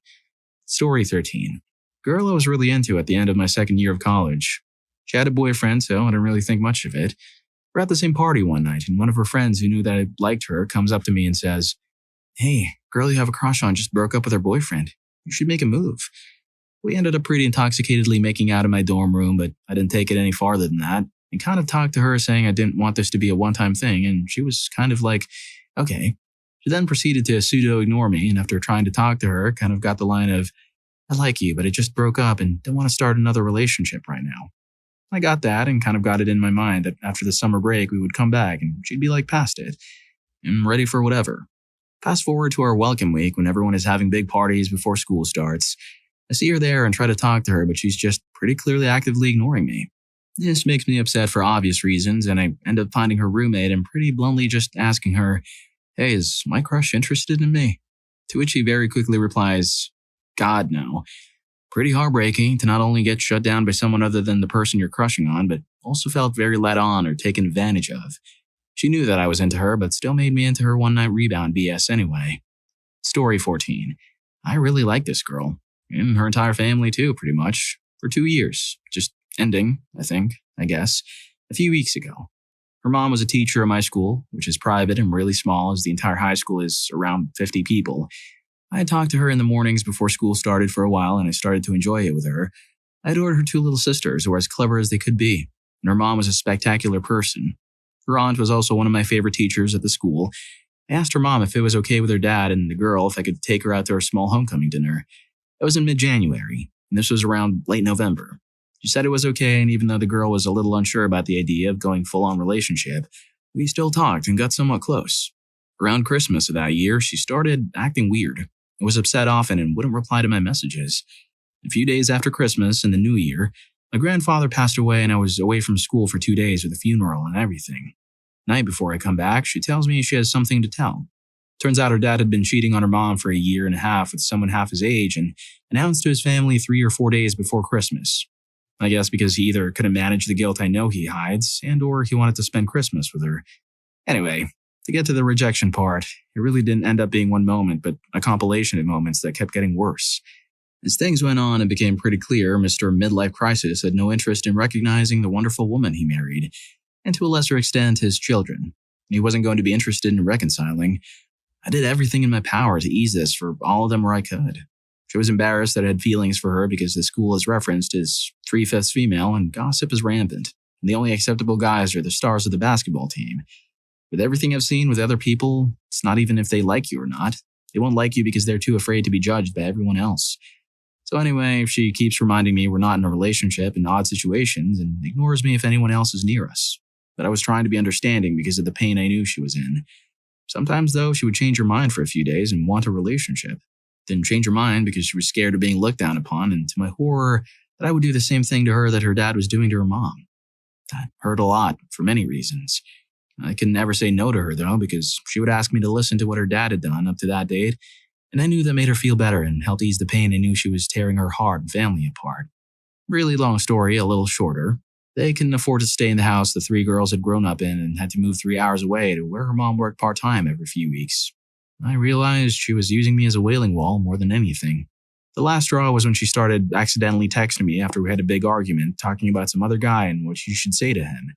Story 13. Girl I was really into at the end of my second year of college. She had a boyfriend, so I didn't really think much of it. We're at the same party one night, and one of her friends who knew that I liked her comes up to me and says, "Hey, girl you have a crush on just broke up with her boyfriend. You should make a move." We ended up pretty intoxicatedly making out in my dorm room, but I didn't take it any farther than that, and kind of talked to her saying I didn't want this to be a one-time thing, and she was kind of like, okay. She then proceeded to pseudo-ignore me, and after trying to talk to her, kind of got the line of, "I like you, but it just broke up and don't want to start another relationship right now." I got that and kind of got it in my mind that after the summer break we would come back and she'd be like past it and ready for whatever. Fast forward to our welcome week when everyone is having big parties before school starts. I see her there and try to talk to her, but she's just pretty clearly actively ignoring me. This makes me upset for obvious reasons, and I end up finding her roommate and pretty bluntly just asking her, "Hey, is my crush interested in me?" To which she very quickly replies, "God, no." Pretty heartbreaking to not only get shut down by someone other than the person you're crushing on, but also felt very let on or taken advantage of. She knew that I was into her, but still made me into her one-night rebound BS anyway. Story 14. I really like this girl. And her entire family too, pretty much. For 2 years. Just ending, I guess, a few weeks ago. Her mom was a teacher at my school, which is private and really small as the entire high school is around 50 people. I had talked to her in the mornings before school started for a while and I started to enjoy it with her. I adored her 2 little sisters who were as clever as they could be, and her mom was a spectacular person. Her aunt was also one of my favorite teachers at the school. I asked her mom if it was okay with her dad and the girl if I could take her out to our small homecoming dinner. It was in mid-January, and this was around late November. She said it was okay, and even though the girl was a little unsure about the idea of going full-on relationship, we still talked and got somewhat close. Around Christmas of that year, she started acting weird. I was upset often and wouldn't reply to my messages. A few days after Christmas and the New Year, my grandfather passed away and I was away from school for 2 days with a funeral and everything. Night before I come back, she tells me she has something to tell. Turns out her dad had been cheating on her mom for 1.5 years with someone half his age and announced to his family 3 or 4 days before Christmas. I guess because he either couldn't manage the guilt I know he hides and or he wanted to spend Christmas with her. Anyway, to get to the rejection part, it really didn't end up being one moment, but a compilation of moments that kept getting worse. As things went on, it became pretty clear Mr. Midlife Crisis had no interest in recognizing the wonderful woman he married, and to a lesser extent his children. He wasn't going to be interested in reconciling. I did everything in my power to ease this for all of them where I could. She was embarrassed that I had feelings for her because the school is referenced as 3/5 female and gossip is rampant, and the only acceptable guys are the stars of the basketball team. With everything I've seen with other people, it's not even if they like you or not. They won't like you because they're too afraid to be judged by everyone else. So anyway, she keeps reminding me we're not in a relationship in odd situations and ignores me if anyone else is near us. But I was trying to be understanding because of the pain I knew she was in. Sometimes, though, she would change her mind for a few days and want a relationship. Then change her mind because she was scared of being looked down upon, and to my horror, that I would do the same thing to her that her dad was doing to her mom. That hurt a lot, for many reasons. I could never say no to her, though, because she would ask me to listen to what her dad had done up to that date, and I knew that made her feel better and helped ease the pain I knew she was tearing her heart and family apart. Really long story, a little shorter. They couldn't afford to stay in the house the 3 girls had grown up in and had to move 3 hours away to where her mom worked part-time every few weeks. I realized she was using me as a wailing wall more than anything. The last straw was when she started accidentally texting me after we had a big argument, talking about some other guy and what she should say to him.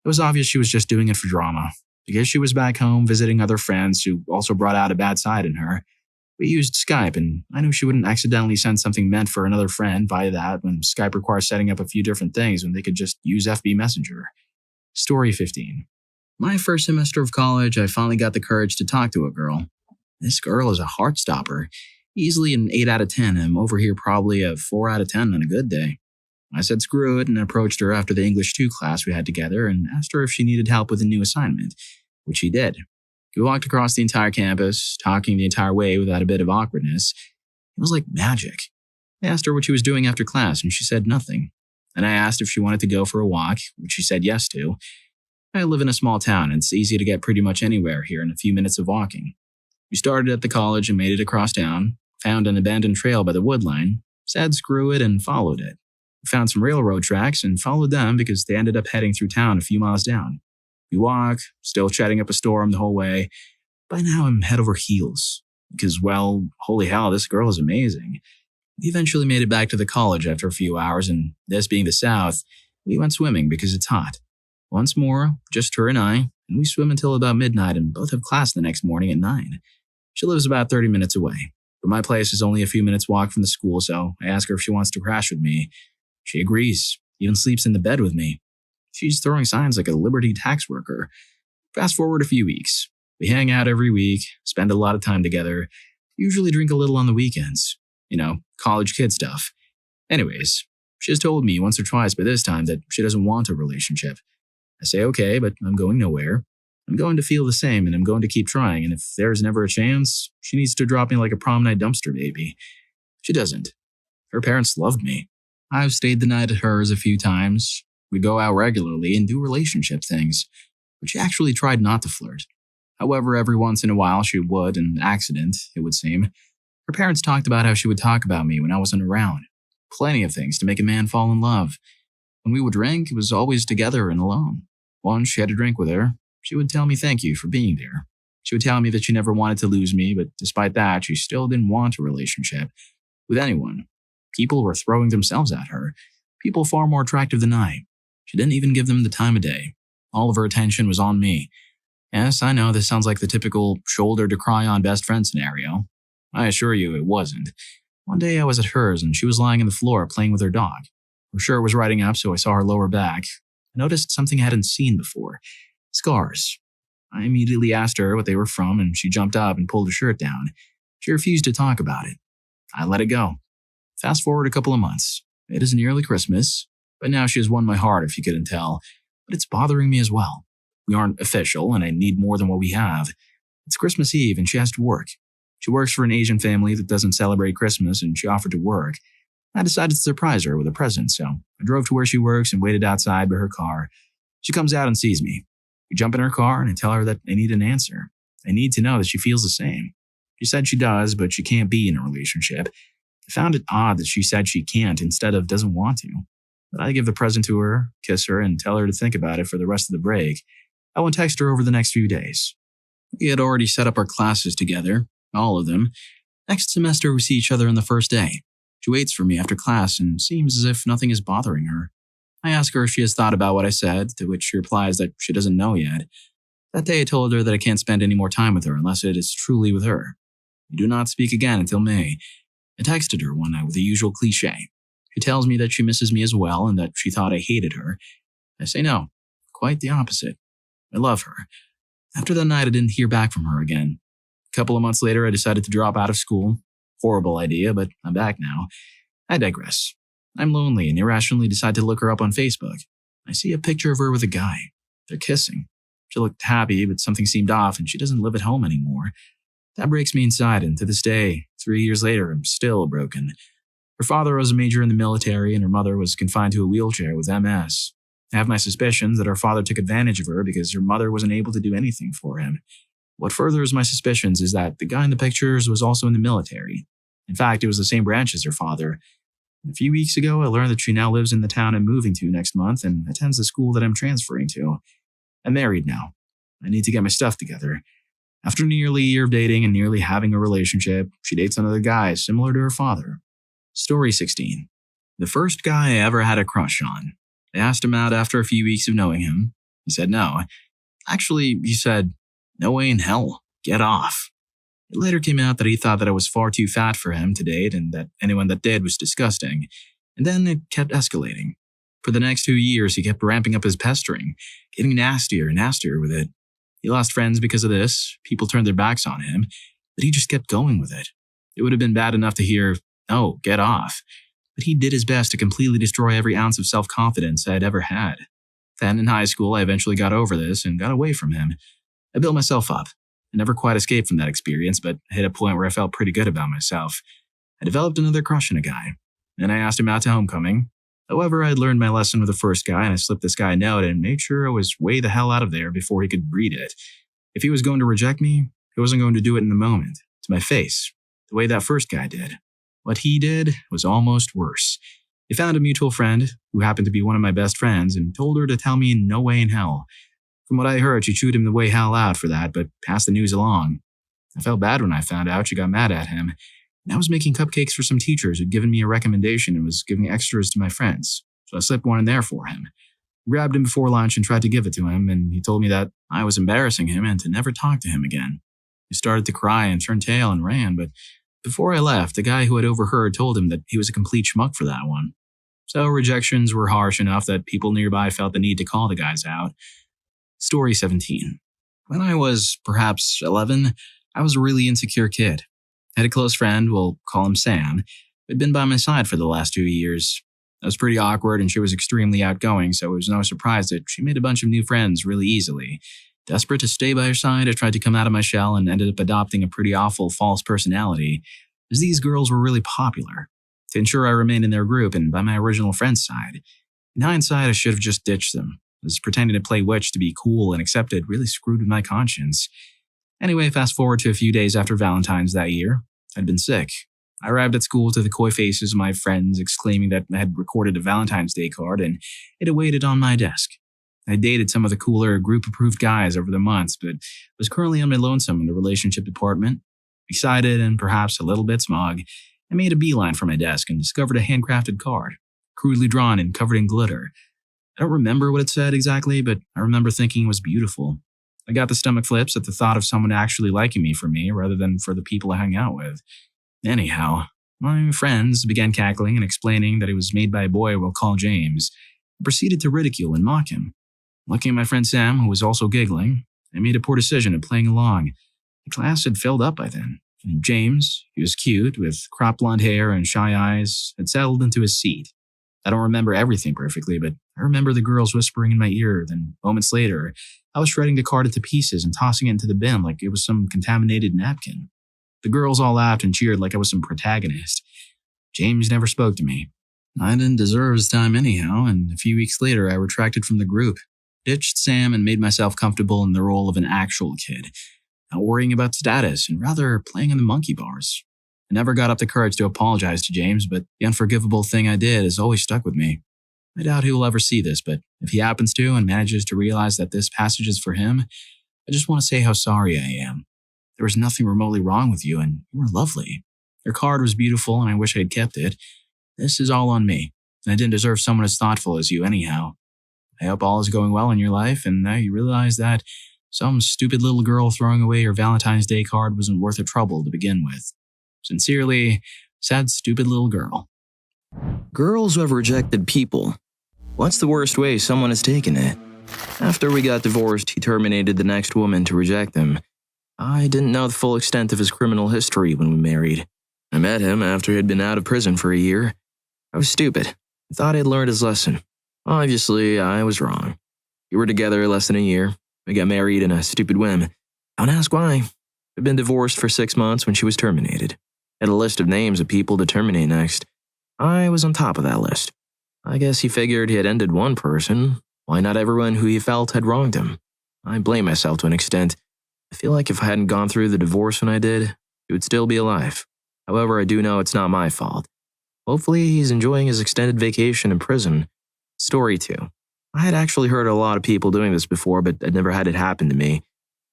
It was obvious she was just doing it for drama, because she was back home visiting other friends who also brought out a bad side in her. We used Skype, and I knew she wouldn't accidentally send something meant for another friend via that when Skype requires setting up a few different things when they could just use FB Messenger. Story 15. My first semester of college, I finally got the courage to talk to a girl. This girl is a heartstopper. Easily an 8 out of 10. I'm over here probably a 4 out of 10 on a good day. I said screw it and approached her after the English 2 class we had together and asked her if she needed help with a new assignment, which she did. We walked across the entire campus, talking the entire way without a bit of awkwardness. It was like magic. I asked her what she was doing after class and she said nothing. And I asked if she wanted to go for a walk, which she said yes to. I live in a small town and it's easy to get pretty much anywhere here in a few minutes of walking. We started at the college and made it across town, found an abandoned trail by the wood line, said screw it and followed it. We found some railroad tracks and followed them because they ended up heading through town a few miles down. We walk, still chatting up a storm the whole way. By now I'm head over heels because, well, holy hell, this girl is amazing. We eventually made it back to the college after a few hours, and this being the South, we went swimming because it's hot. Once more, just her and I, and we swim until about midnight and both have class the next morning at 9. She lives about 30 minutes away, But my place is only a few minutes walk from the school, so I ask her if she wants to crash with me. She agrees, even sleeps in the bed with me. She's throwing signs like a Liberty tax worker. Fast forward a few weeks. We hang out every week, spend a lot of time together, usually drink a little on the weekends. College kid stuff. Anyways, she has told me once or twice by this time that she doesn't want a relationship. I say okay, but I'm going nowhere. I'm going to feel the same and I'm going to keep trying, and if there's never a chance, she needs to drop me like a prom night dumpster baby. She doesn't. Her parents loved me. I've stayed the night at hers a few times. We go out regularly and do relationship things, but she actually tried not to flirt. However, every once in a while she would, an accident, it would seem. Her parents talked about how she would talk about me when I wasn't around. Plenty of things to make a man fall in love. When we would drink, it was always together and alone. Once she had a drink with her, she would tell me thank you for being there. She would tell me that she never wanted to lose me, but despite that, she still didn't want a relationship with anyone. People were throwing themselves at her. People far more attractive than I. She didn't even give them the time of day. All of her attention was on me. Yes, I know this sounds like the typical shoulder to cry on best friend scenario. I assure you it wasn't. One day I was at hers and she was lying on the floor playing with her dog. Her shirt was riding up, so I saw her lower back. I noticed something I hadn't seen before. Scars. I immediately asked her what they were from, and she jumped up and pulled her shirt down. She refused to talk about it. I let it go. Fast forward a couple of months. It is nearly Christmas, but now she has won my heart if you couldn't tell. But it's bothering me as well. We aren't official, and I need more than what we have. It's Christmas Eve, and she has to work. She works for an Asian family that doesn't celebrate Christmas, and she offered to work. I decided to surprise her with a present, so I drove to where she works and waited outside by her car. She comes out and sees me. We jump in her car, and I tell her that I need an answer. I need to know that she feels the same. She said she does, but she can't be in a relationship. I found it odd that she said she can't instead of doesn't want to. But I give the present to her, kiss her, and tell her to think about it for the rest of the break. I will text her over the next few days. We had already set up our classes together, all of them. Next semester we see each other on the first day. She waits for me after class and seems as if nothing is bothering her. I ask her if she has thought about what I said, to which she replies that she doesn't know yet. That day I told her that I can't spend any more time with her unless it is truly with her. We do not speak again until May. I texted her one night with the usual cliché. She tells me that she misses me as well and that she thought I hated her. I say no, quite the opposite. I love her. After that night I didn't hear back from her again. A couple of months later I decided to drop out of school. Horrible idea, but I'm back now. I digress. I'm lonely and irrationally decide to look her up on Facebook. I see a picture of her with a guy. They're kissing. She looked happy, but something seemed off and she doesn't live at home anymore. That breaks me inside, and to this day, 3 years later, I'm still broken. Her father was a major in the military and her mother was confined to a wheelchair with MS. I have my suspicions that her father took advantage of her because her mother wasn't able to do anything for him. What furthers my suspicions is that the guy in the pictures was also in the military. In fact, it was the same branch as her father. A few weeks ago, I learned that she now lives in the town I'm moving to next month and attends the school that I'm transferring to. I'm married now. I need to get my stuff together. After nearly a year of dating and nearly having a relationship, she dates another guy similar to her father. Story 16. The first guy I ever had a crush on. I asked him out after a few weeks of knowing him. He said no. Actually, he said, "No way in hell. Get off." It later came out that he thought that I was far too fat for him to date and that anyone that did was disgusting. And then it kept escalating. For the next 2 years, he kept ramping up his pestering, getting nastier and nastier with it. He lost friends because of this. People turned their backs on him, but he just kept going with it. It would have been bad enough to hear, "Oh, get off." But he did his best to completely destroy every ounce of self-confidence I had ever had. Then in high school, I eventually got over this and got away from him. I built myself up. I never quite escaped from that experience, but I hit a point where I felt pretty good about myself. I developed another crush on a guy, and I asked him out to homecoming. However, I had learned my lesson with the first guy, and I slipped this guy a note and made sure I was way the hell out of there before he could read it. If he was going to reject me, he wasn't going to do it in the moment, to my face, the way that first guy did. What he did was almost worse. He found a mutual friend, who happened to be one of my best friends, and told her to tell me no way in hell. From what I heard, she chewed him the way hell out for that, but passed the news along. I felt bad when I found out she got mad at him, and I was making cupcakes for some teachers who'd given me a recommendation and was giving extras to my friends, so I slipped one in there for him. I grabbed him before lunch and tried to give it to him, and he told me that I was embarrassing him and to never talk to him again. He started to cry and turned tail and ran, but Before I left, the guy who had overheard told him that he was a complete schmuck for that one. So rejections were harsh enough that people nearby felt the need to call the guys out. Story 17. When I was perhaps 11, I was a really insecure kid. I had a close friend, we'll call him Sam, who had been by my side for the last 2 years. I was pretty awkward and she was extremely outgoing, so it was no surprise that she made a bunch of new friends really easily. Desperate to stay by her side, I tried to come out of my shell and ended up adopting a pretty awful false personality, as these girls were really popular. To ensure I remained in their group and by my original friend's side. In hindsight, I should have just ditched them, as pretending to play witch to be cool and accepted really screwed with my conscience. Anyway, fast forward to a few days after Valentine's that year. I'd been sick. I arrived at school to the coy faces of my friends exclaiming that I had recorded a Valentine's Day card and it awaited on my desk. I dated some of the cooler, group-approved guys over the months, but was currently on my lonesome in the relationship department. Excited and perhaps a little bit smug, I made a beeline for my desk and discovered a handcrafted card, crudely drawn and covered in glitter. I don't remember what it said exactly, but I remember thinking it was beautiful. I got the stomach flips at the thought of someone actually liking me for me rather than for the people I hung out with. Anyhow, my friends began cackling and explaining that it was made by a boy we'll call James. I proceeded to ridicule and mock him. Looking at my friend Sam, who was also giggling, I made a poor decision of playing along. The class had filled up by then, and James, he was cute, with cropped blonde hair and shy eyes, had settled into his seat. I don't remember everything perfectly, but I remember the girls whispering in my ear, then moments later, I was shredding the card into pieces and tossing it into the bin like it was some contaminated napkin. The girls all laughed and cheered like I was some protagonist. James never spoke to me. I didn't deserve his time anyhow, and a few weeks later I retracted from the group, ditched Sam and made myself comfortable in the role of an actual kid, not worrying about status and rather playing in the monkey bars. I never got up the courage to apologize to James, but the unforgivable thing I did has always stuck with me. I doubt he will ever see this, but if he happens to and manages to realize that this passage is for him, I just want to say how sorry I am. There was nothing remotely wrong with you, and you were lovely. Your card was beautiful, and I wish I had kept it. This is all on me, and I didn't deserve someone as thoughtful as you anyhow. I hope all is going well in your life, and now you realize that some stupid little girl throwing away your Valentine's Day card wasn't worth the trouble to begin with. Sincerely, sad stupid little girl. Girls who have rejected people. What's the worst way someone has taken it? After we got divorced, he terminated the next woman to reject him. I didn't know the full extent of his criminal history when we married. I met him after he had been out of prison for a year. I was stupid. I thought he'd learned his lesson. Obviously, I was wrong. We were together less than a year. We got married in a stupid whim. Don't ask why. I'd been divorced for 6 months when she was terminated. I had a list of names of people to terminate next. I was on top of that list. I guess he figured he had ended one person. Why not everyone who he felt had wronged him? I blame myself to an extent. I feel like if I hadn't gone through the divorce when I did, he would still be alive. However, I do know it's not my fault. Hopefully, he's enjoying his extended vacation in prison. Story 2. I had actually heard a lot of people doing this before, but I'd never had it happen to me.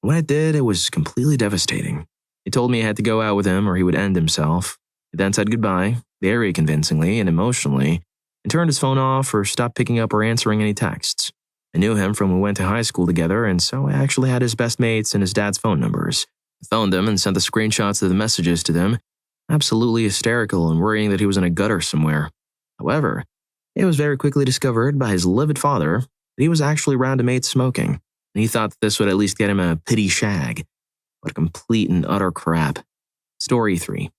When it did, it was completely devastating. He told me I had to go out with him or he would end himself. He then said goodbye, very convincingly and emotionally, and turned his phone off or stopped picking up or answering any texts. I knew him from when we went to high school together, and so I actually had his best mates and his dad's phone numbers. I phoned them and sent the screenshots of the messages to them, absolutely hysterical and worrying that he was in a gutter somewhere. However, it was very quickly discovered by his livid father that he was actually around a mate smoking, and he thought that this would at least get him a pity shag. What a complete and utter crap. Story 3.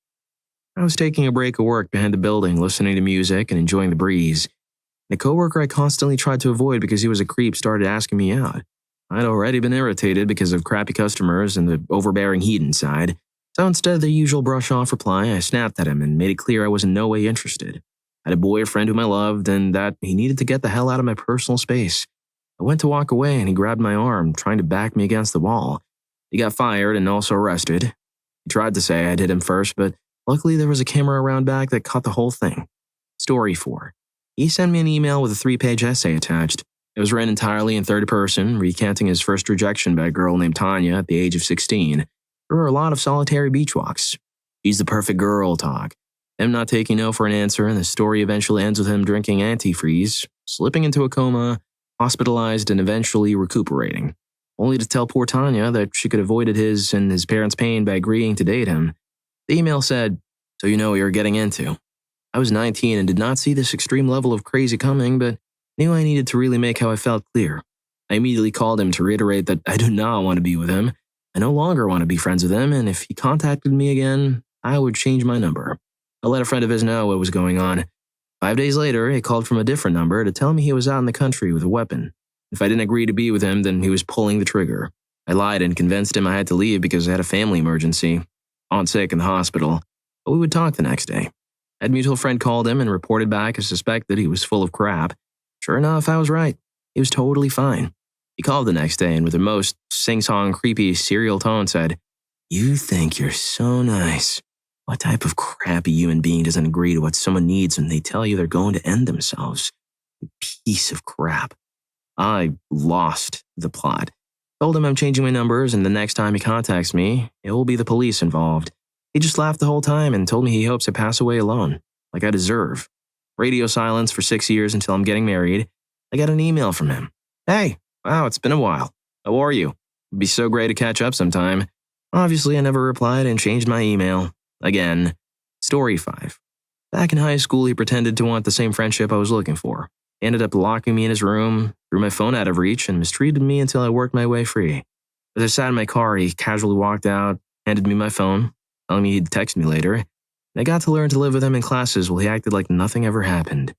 I was taking a break at work behind the building, listening to music and enjoying the breeze. The coworker I constantly tried to avoid because he was a creep started asking me out. I'd already been irritated because of crappy customers and the overbearing heat inside, so instead of the usual brush-off reply, I snapped at him and made it clear I was in no way interested. I had a boyfriend whom I loved and that he needed to get the hell out of my personal space. I went to walk away and he grabbed my arm, trying to back me against the wall. He got fired and also arrested. He tried to say I'd hit him first, but luckily there was a camera around back that caught the whole thing. Story 4. He sent me an email with a 3-page essay attached. It was written entirely in third person, recanting his first rejection by a girl named Tanya at the age of 16. There were a lot of solitary beach walks. She's the perfect girl talk. Him not taking no for an answer, and the story eventually ends with him drinking antifreeze, slipping into a coma, hospitalized, and eventually recuperating. Only to tell poor Tanya that she could have avoided his and his parents' pain by agreeing to date him. The email said, So you know what you're getting into. I was 19 and did not see this extreme level of crazy coming, but knew I needed to really make how I felt clear. I immediately called him to reiterate that I do not want to be with him. I no longer want to be friends with him, and if he contacted me again, I would change my number. I let a friend of his know what was going on. 5 days later, he called from a different number to tell me he was out in the country with a weapon. If I didn't agree to be with him, then he was pulling the trigger. I lied and convinced him I had to leave because I had a family emergency, on sick in the hospital, but we would talk the next day. A mutual friend called him and reported back and suspected he was full of crap. Sure enough, I was right. He was totally fine. He called the next day and with the most sing-song, creepy, serial tone said, "You think you're so nice. What type of crappy human being doesn't agree to what someone needs when they tell you they're going to end themselves? You piece of crap." I lost the plot. Told him I'm changing my numbers and the next time he contacts me, it will be the police involved. He just laughed the whole time and told me he hopes I pass away alone, like I deserve. Radio silence for 6 years until I'm getting married. I got an email from him. "Hey, wow, it's been a while. How are you? It'd be so great to catch up sometime." Obviously, I never replied and changed my email. Again. Story 5. Back in high school, he pretended to want the same friendship I was looking for. He ended up locking me in his room, threw my phone out of reach, and mistreated me until I worked my way free. As I sat in my car, he casually walked out, handed me my phone, telling me he'd text me later, and I got to learn to live with him in classes while he acted like nothing ever happened.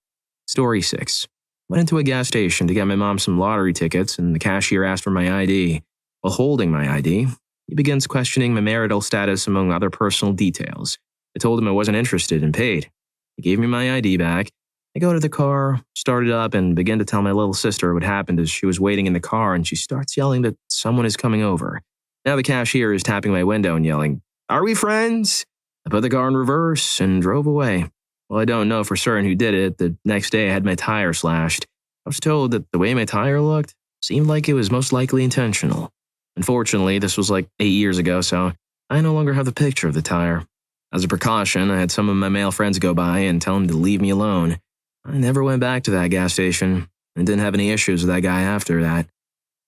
Story 6. Went into a gas station to get my mom some lottery tickets, and the cashier asked for my ID. While holding my ID, he begins questioning my marital status among other personal details. I told him I wasn't interested and paid. He gave me my ID back. I go to the car, start it up, and begin to tell my little sister what happened as she was waiting in the car and she starts yelling that someone is coming over. Now the cashier is tapping my window and yelling, "Are we friends?" I put the car in reverse and drove away. Well, I don't know for certain who did it. The next day I had my tire slashed. I was told that the way my tire looked seemed like it was most likely intentional. Unfortunately, this was like 8 years ago, so I no longer have the picture of the tire. As a precaution, I had some of my male friends go by and tell him to leave me alone. I never went back to that gas station and didn't have any issues with that guy after that.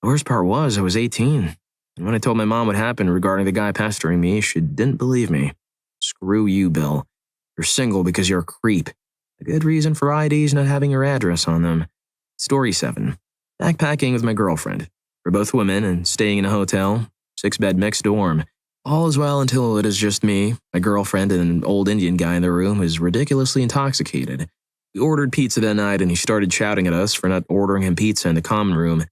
The worst part was I was 18, and when I told my mom what happened regarding the guy pestering me, she didn't believe me. Screw you, Bill. You're single because you're a creep. A good reason for IDs not having your address on them. Story 7. Backpacking with my girlfriend. We're both women and staying in a hotel, 6-bed mixed dorm. All is well until it is just me, my girlfriend, and an old Indian guy in the room who's ridiculously intoxicated. We ordered pizza that night and he started shouting at us for not ordering him pizza in the common room.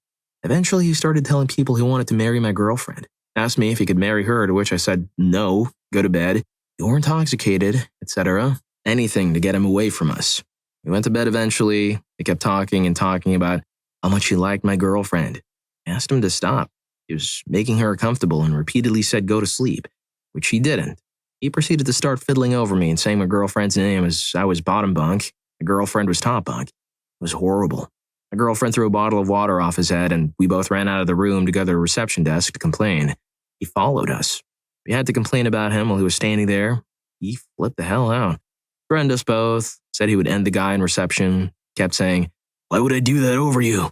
Eventually, he started telling people he wanted to marry my girlfriend. Asked me if he could marry her, to which I said, "No, go to bed. You're intoxicated," etc. Anything to get him away from us. We went to bed eventually. He kept talking and talking about how much he liked my girlfriend. I asked him to stop. He was making her uncomfortable and repeatedly said go to sleep, which he didn't. He proceeded to start fiddling over me and saying my girlfriend's name as I was bottom bunk. My girlfriend was top bunk. It was horrible. My girlfriend threw a bottle of water off his head and we both ran out of the room to go to the reception desk to complain. He followed us. We had to complain about him while he was standing there. He flipped the hell out. Threatened us both, said he would end the guy in reception, kept saying, "Why would I do that over you?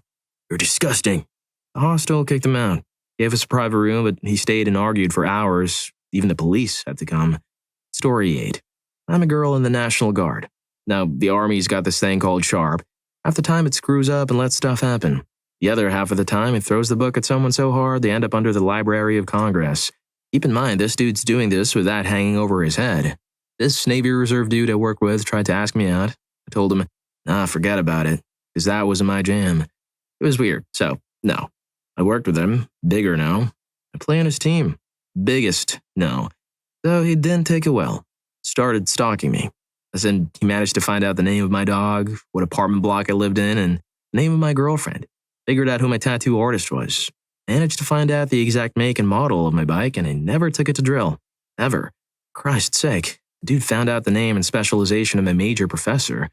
You're disgusting." The hostel kicked him out. Gave us a private room, but he stayed and argued for hours. Even the police had to come. Story 8. I'm a girl in the National Guard. Now, the Army's got this thing called SHARP. Half the time it screws up and lets stuff happen. The other half of the time it throws the book at someone so hard they end up under the Library of Congress. Keep in mind, this dude's doing this with that hanging over his head. This Navy Reserve dude I work with tried to ask me out. I told him, nah, forget about it, because that wasn't my jam. It was weird, so no. I worked with him, bigger no. I play on his team, biggest no. So he didn't take it well. Started stalking me. I said he managed to find out the name of my dog, what apartment block I lived in, and the name of my girlfriend. Figured out who my tattoo artist was. Managed to find out the exact make and model of my bike, and I never took it to drill. Ever. Christ's sake. The dude found out the name and specialization of my major professor.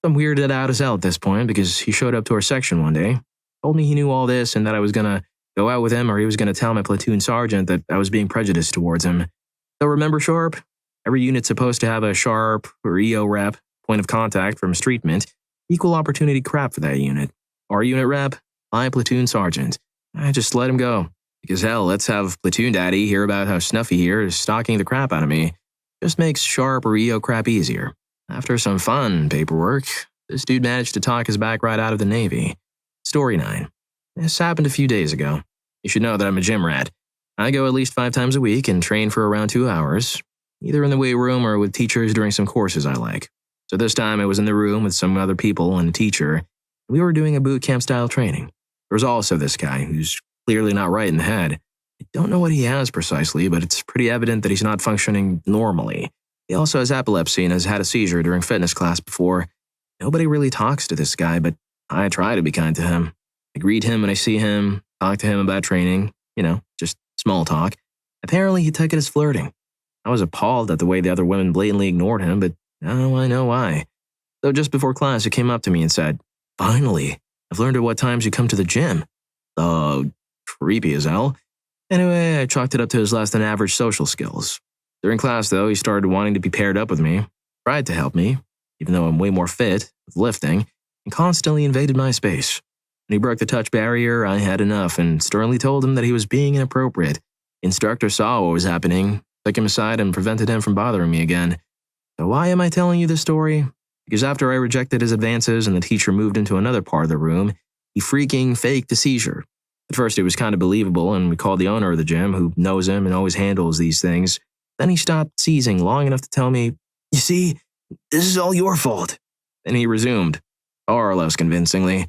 I'm weirded out as hell at this point because he showed up to our section one day, told me he knew all this and that I was gonna go out with him or he was gonna tell my platoon sergeant that I was being prejudiced towards him. So remember SHARP? Every unit's supposed to have a SHARP or EO rep, point of contact for mistreatment, equal opportunity crap for that unit. Our unit rep, my platoon sergeant. I just let him go. Because hell, let's have platoon daddy hear about how Snuffy here is stalking the crap out of me. Just makes sharp or EO crap easier. After some fun paperwork, this dude managed to talk his back right out of the Navy. Story 9. This happened a few days ago. You should know that I'm a gym rat. I go at least 5 times a week and train for around 2 hours, either in the weight room or with teachers during some courses I like. So this time I was in the room with some other people and a teacher. We were doing a boot camp style training. There was also this guy who's clearly not right in the head. I don't know what he has precisely, but it's pretty evident that he's not functioning normally. He also has epilepsy and has had a seizure during fitness class before. Nobody really talks to this guy, but I try to be kind to him. I greet him when I see him, talk to him about training, just small talk. Apparently he took it as flirting. I was appalled at the way the other women blatantly ignored him, but now I know why. So just before class, he came up to me and said, "Finally, I've learned at what times you come to the gym." Creepy as hell. Anyway, I chalked it up to his less than average social skills. During class, though, he started wanting to be paired up with me, tried to help me, even though I'm way more fit with lifting, and constantly invaded my space. When he broke the touch barrier, I had enough and sternly told him that he was being inappropriate. The instructor saw what was happening, took him aside, and prevented him from bothering me again. So why am I telling you this story? Because after I rejected his advances and the teacher moved into another part of the room, he freaking faked a seizure. At first, it was kind of believable, and we called the owner of the gym, who knows him and always handles these things. Then he stopped seizing long enough to tell me, "You see, this is all your fault." Then he resumed, far less convincingly.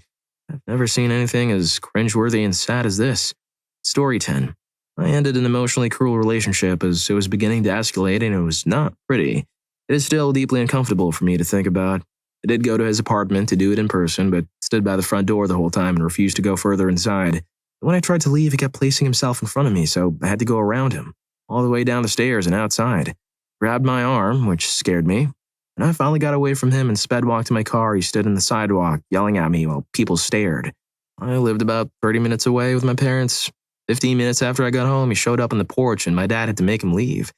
I've never seen anything as cringeworthy and sad as this. Story 10. I ended an emotionally cruel relationship as it was beginning to escalate, and it was not pretty. It is still deeply uncomfortable for me to think about. I did go to his apartment to do it in person, but stood by the front door the whole time and refused to go further inside. When I tried to leave, he kept placing himself in front of me, so I had to go around him, all the way down the stairs and outside. Grabbed my arm, which scared me. When I finally got away from him and sped walked to my car, he stood in the sidewalk, yelling at me while people stared. I lived about 30 minutes away with my parents. 15 minutes after I got home, he showed up on the porch and my dad had to make him leave.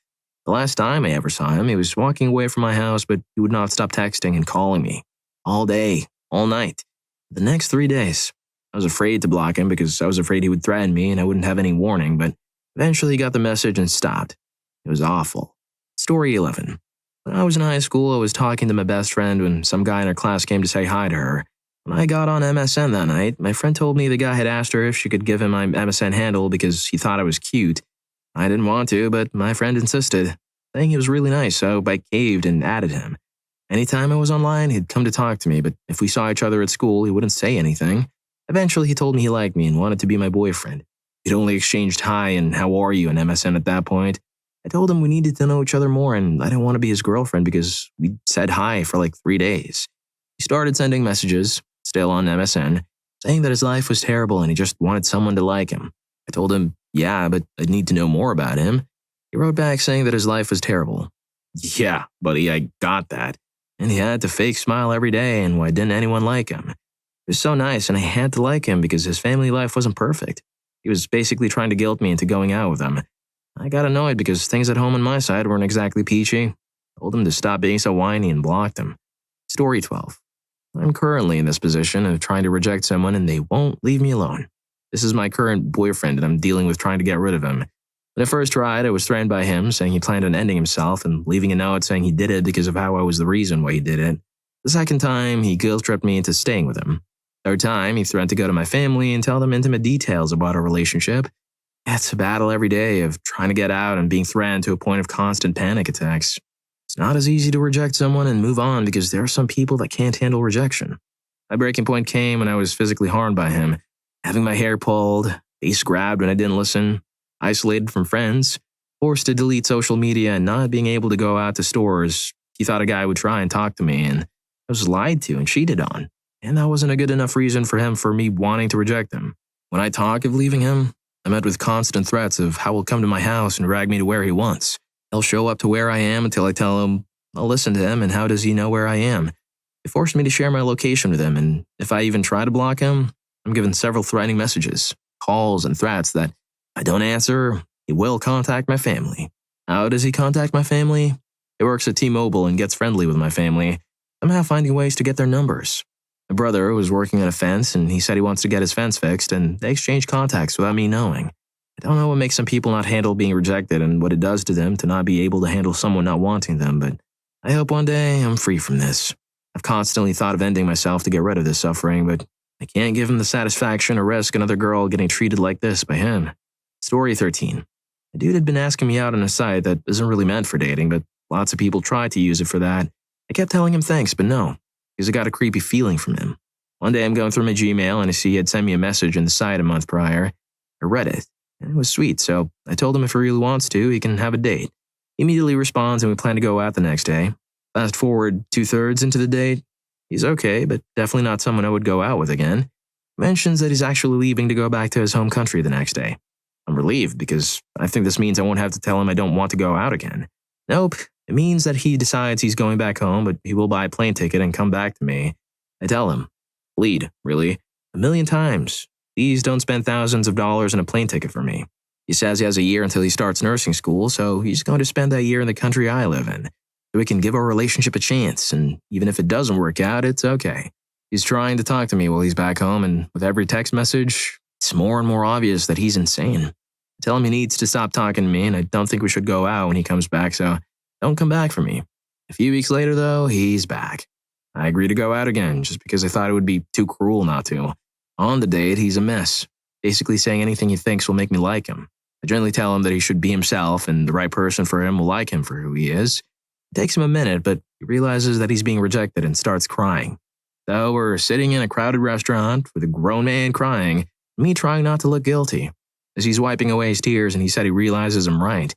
The last time I ever saw him, he was walking away from my house, but he would not stop texting and calling me. All day, all night. The next 3 days. I was afraid to block him because I was afraid he would threaten me and I wouldn't have any warning, but eventually he got the message and stopped. It was awful. Story 11. When I was in high school, I was talking to my best friend when some guy in our class came to say hi to her. When I got on MSN that night, my friend told me the guy had asked her if she could give him my MSN handle because he thought I was cute. I didn't want to, but my friend insisted, saying he was really nice, so I caved and added him. Anytime I was online, he'd come to talk to me, but if we saw each other at school, he wouldn't say anything. Eventually, he told me he liked me and wanted to be my boyfriend. We'd only exchanged hi and how are you on MSN at that point. I told him we needed to know each other more and I didn't want to be his girlfriend because we said hi for like 3 days. He started sending messages, still on MSN, saying that his life was terrible and he just wanted someone to like him. I told him, yeah, but I'd need to know more about him. He wrote back saying that his life was terrible. Yeah, buddy, I got that. And he had to fake smile every day and why didn't anyone like him? He was so nice and I had to like him because his family life wasn't perfect. He was basically trying to guilt me into going out with him. I got annoyed because things at home on my side weren't exactly peachy. Told him to stop being so whiny and blocked him. Story 12. I'm currently in this position of trying to reject someone and they won't leave me alone. This is my current boyfriend and I'm dealing with trying to get rid of him. When I first tried, I was threatened by him saying he planned on ending himself and leaving a note saying he did it because of how I was the reason why he did it. The second time, he guilt-tripped me into staying with him. Third time, he threatened to go to my family and tell them intimate details about our relationship. It's a battle every day of trying to get out and being threatened to a point of constant panic attacks. It's not as easy to reject someone and move on because there are some people that can't handle rejection. My breaking point came when I was physically harmed by him, having my hair pulled, face grabbed when I didn't listen, isolated from friends, forced to delete social media and not being able to go out to stores. He thought a guy would try and talk to me and I was lied to and cheated on. And that wasn't a good enough reason for me wanting to reject him. When I talk of leaving him, I'm met with constant threats of how he'll come to my house and drag me to where he wants. He'll show up to where I am until I tell him I'll listen to him and how does he know where I am. He forced me to share my location with him and if I even try to block him, I'm given several threatening messages, calls, and threats that if I don't answer, he will contact my family. How does he contact my family? He works at T-Mobile and gets friendly with my family, somehow finding ways to get their numbers. My brother was working on a fence and he said he wants to get his fence fixed and they exchanged contacts without me knowing. I don't know what makes some people not handle being rejected and what it does to them to not be able to handle someone not wanting them, but I hope one day I'm free from this. I've constantly thought of ending myself to get rid of this suffering, but I can't give him the satisfaction or risk another girl getting treated like this by him. Story 13. A dude had been asking me out on a site that isn't really meant for dating, but lots of people try to use it for that. I kept telling him thanks, but no, because I got a creepy feeling from him. One day I'm going through my Gmail and I see he had sent me a message in the site a month prior. I read it, and it was sweet, so I told him if he really wants to, he can have a date. He immediately responds and we plan to go out the next day. Fast forward 2/3 into the date. He's okay, but definitely not someone I would go out with again. Mentions that he's actually leaving to go back to his home country the next day. I'm relieved because I think this means I won't have to tell him I don't want to go out again. Nope, it means that he decides he's going back home, but he will buy a plane ticket and come back to me. I tell him, plead, really, 1,000,000 times. Please don't spend thousands of dollars on a plane ticket for me. He says he has a year until he starts nursing school, so he's going to spend that year in the country I live in. So we can give our relationship a chance, and even if it doesn't work out, it's okay. He's trying to talk to me while he's back home, and with every text message, it's more and more obvious that he's insane. I tell him he needs to stop talking to me, and I don't think we should go out when he comes back, so don't come back for me. A few weeks later, though, he's back. I agree to go out again, just because I thought it would be too cruel not to. On the date, he's a mess, basically saying anything he thinks will make me like him. I gently tell him that he should be himself, and the right person for him will like him for who he is. It takes him a minute, but he realizes that he's being rejected and starts crying. So we're sitting in a crowded restaurant with a grown man crying, and me trying not to look guilty. As he's wiping away his tears and he said he realizes I'm right.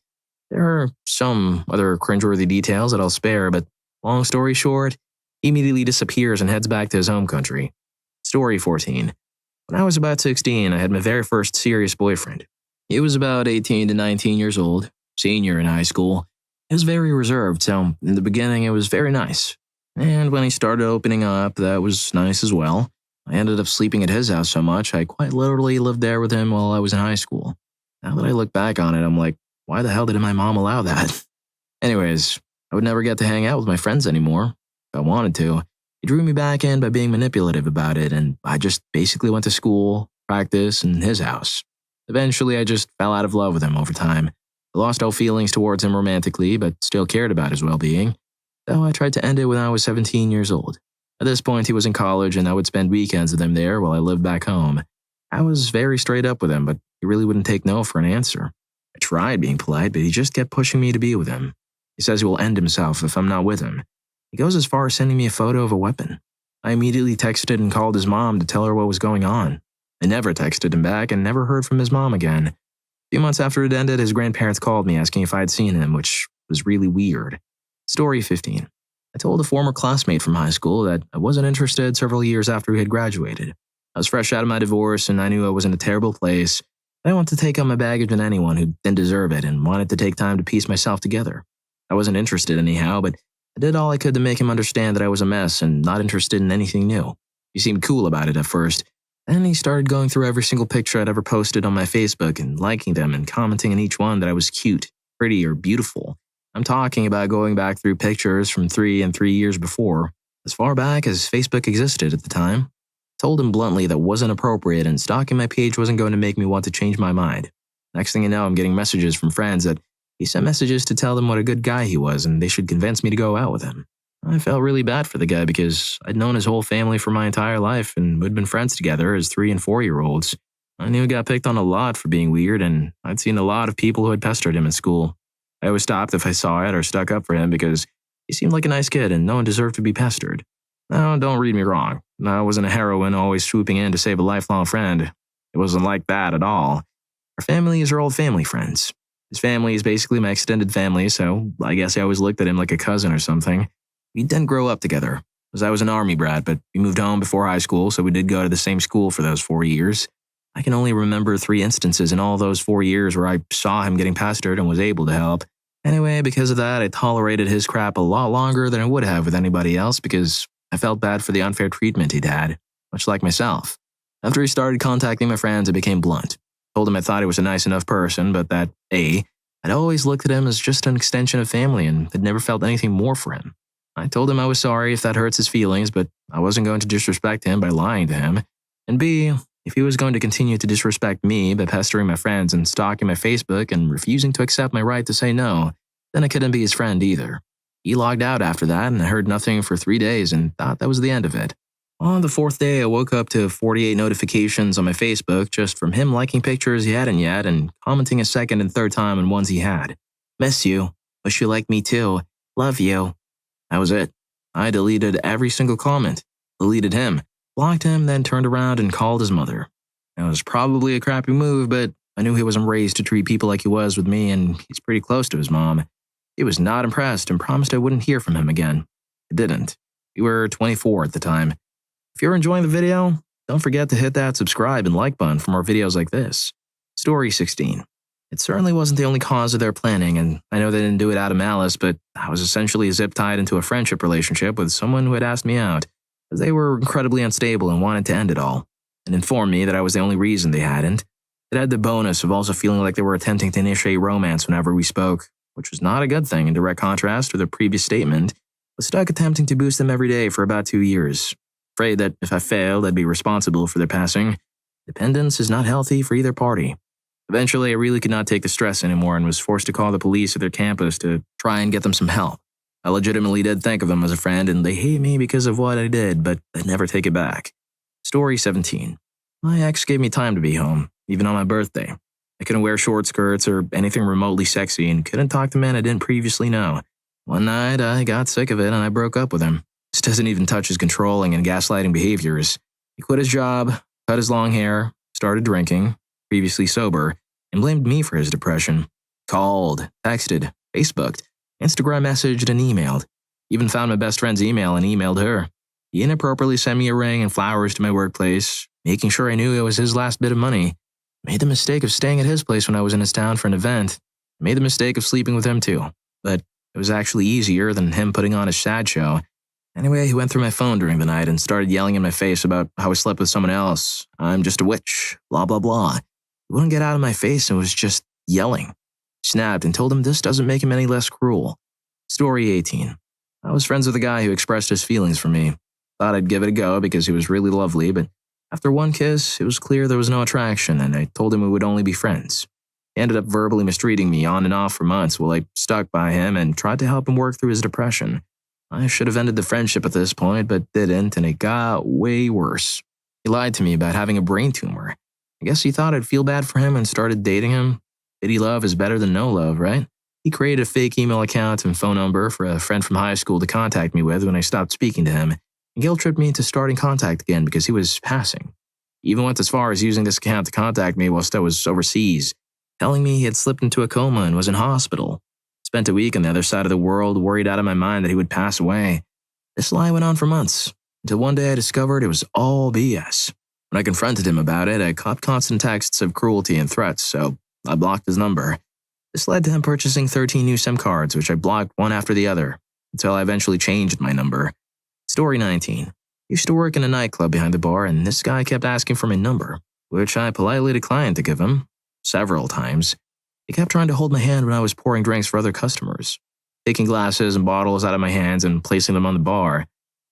There are some other cringeworthy details that I'll spare, but long story short, he immediately disappears and heads back to his home country. Story 14. When I was about 16, I had my very first serious boyfriend. He was about 18 to 19 years old, senior in high school. He was very reserved, so in the beginning it was very nice. And when he started opening up, that was nice as well. I ended up sleeping at his house so much, I quite literally lived there with him while I was in high school. Now that I look back on it, I'm like, why the hell did my mom allow that? Anyways, I would never get to hang out with my friends anymore. If I wanted to. He drew me back in by being manipulative about it, and I just basically went to school, practice, and his house. Eventually, I just fell out of love with him over time. I lost all feelings towards him romantically, but still cared about his well-being. So I tried to end it when I was 17 years old. At this point, he was in college, and I would spend weekends with him there while I lived back home. I was very straight up with him, but he really wouldn't take no for an answer. I tried being polite, but he just kept pushing me to be with him. He says he will end himself if I'm not with him. He goes as far as sending me a photo of a weapon. I immediately texted and called his mom to tell her what was going on. I never texted him back and never heard from his mom again. A few months after it ended, his grandparents called me asking if I had seen him, which was really weird. Story 15. I told a former classmate from high school that I wasn't interested several years after we had graduated. I was fresh out of my divorce and I knew I was in a terrible place. I didn't want to take on my baggage on anyone who didn't deserve it and wanted to take time to piece myself together. I wasn't interested anyhow, but I did all I could to make him understand that I was a mess and not interested in anything new. He seemed cool about it at first. Then he started going through every single picture I'd ever posted on my Facebook and liking them and commenting on each one that I was cute, pretty, or beautiful. I'm talking about going back through pictures from 3 and 3 years before, as far back as Facebook existed at the time. I told him bluntly that wasn't appropriate and stalking my page wasn't going to make me want to change my mind. Next thing you know, I'm getting messages from friends that he sent messages to tell them what a good guy he was and they should convince me to go out with him. I felt really bad for the guy because I'd known his whole family for my entire life and we'd been friends together as 3 and 4-year-olds. I knew he got picked on a lot for being weird and I'd seen a lot of people who had pestered him in school. I always stopped if I saw it or stuck up for him because he seemed like a nice kid and no one deserved to be pestered. Now, don't read me wrong. I wasn't a heroine always swooping in to save a lifelong friend. It wasn't like that at all. Our families are old family friends. His family is basically my extended family, so I guess I always looked at him like a cousin or something. We didn't grow up together, as I was an army brat, but we moved home before high school, so we did go to the same school for those 4 years. I can only remember 3 instances in all those 4 years where I saw him getting pestered and was able to help. Anyway, because of that, I tolerated his crap a lot longer than I would have with anybody else because I felt bad for the unfair treatment he'd had, much like myself. After he started contacting my friends, I became blunt. Told him I thought he was a nice enough person, but that, I'd always looked at him as just an extension of family and had never felt anything more for him. I told him I was sorry if that hurts his feelings, but I wasn't going to disrespect him by lying to him. And B, If he was going to continue to disrespect me by pestering my friends and stalking my Facebook and refusing to accept my right to say no, then I couldn't be his friend either. He logged out after that, and I heard nothing for 3 days and thought that was the end of it. On the 4th day, I woke up to 48 notifications on my Facebook just from him liking pictures he hadn't yet and commenting a second and third time on ones he had. Miss you. Wish you liked me too. Love you. That was it. I deleted every single comment. Deleted him. Blocked him, then turned around and called his mother. It was probably a crappy move, but I knew he wasn't raised to treat people like he was with me, and he's pretty close to his mom. He was not impressed and promised I wouldn't hear from him again. I didn't. We were 24 at the time. If you're enjoying the video, don't forget to hit that subscribe and like button for more videos like this. Story 16. It certainly wasn't the only cause of their planning, and I know they didn't do it out of malice, but I was essentially zip-tied into a friendship relationship with someone who had asked me out, as they were incredibly unstable and wanted to end it all, and informed me that I was the only reason they hadn't. It had the bonus of also feeling like they were attempting to initiate romance whenever we spoke, which was not a good thing in direct contrast to their previous statement, was stuck attempting to boost them every day for about 2 years. Afraid that if I failed, I'd be responsible for their passing. Dependence is not healthy for either party. Eventually, I really could not take the stress anymore and was forced to call the police at their campus to try and get them some help. I legitimately did think of them as a friend, and they hate me because of what I did, but I'd never take it back. Story 17. My ex gave me time to be home, even on my birthday. I couldn't wear short skirts or anything remotely sexy and couldn't talk to men I didn't previously know. One night, I got sick of it and I broke up with him. This doesn't even touch his controlling and gaslighting behaviors. He quit his job, cut his long hair, started drinking, previously sober, and blamed me for his depression. Called, texted, Facebooked, Instagram messaged, and emailed. Even found my best friend's email and emailed her. He inappropriately sent me a ring and flowers to my workplace, making sure I knew it was his last bit of money. Made the mistake of staying at his place when I was in his town for an event. Made the mistake of sleeping with him too. But it was actually easier than him putting on his sad show. Anyway, he went through my phone during the night and started yelling in my face about how I slept with someone else. I'm just a witch, blah, blah, blah. He wouldn't get out of my face and was just yelling. Snapped and told him this doesn't make him any less cruel. Story 18. I was friends with a guy who expressed his feelings for me. Thought I'd give it a go because he was really lovely, but after one kiss, it was clear there was no attraction, and I told him we would only be friends. He ended up verbally mistreating me on and off for months while I stuck by him and tried to help him work through his depression. I should have ended the friendship at this point, but didn't, and it got way worse. He lied to me about having a brain tumor. I guess he thought I'd feel bad for him and started dating him. Pity love is better than no love, right? He created a fake email account and phone number for a friend from high school to contact me with when I stopped speaking to him, and guilt-tripped me into starting contact again because he was passing. He even went as far as using this account to contact me whilst I was overseas, telling me he had slipped into a coma and was in hospital. Spent a week on the other side of the world, worried out of my mind that he would pass away. This lie went on for months, until one day I discovered it was all BS. When I confronted him about it, I caught constant texts of cruelty and threats, so I blocked his number. This led to him purchasing 13 new SIM cards, which I blocked one after the other, until I eventually changed my number. Story 19. I used to work in a nightclub behind the bar, and this guy kept asking for my number, which I politely declined to give him, several times. He kept trying to hold my hand when I was pouring drinks for other customers, taking glasses and bottles out of my hands and placing them on the bar.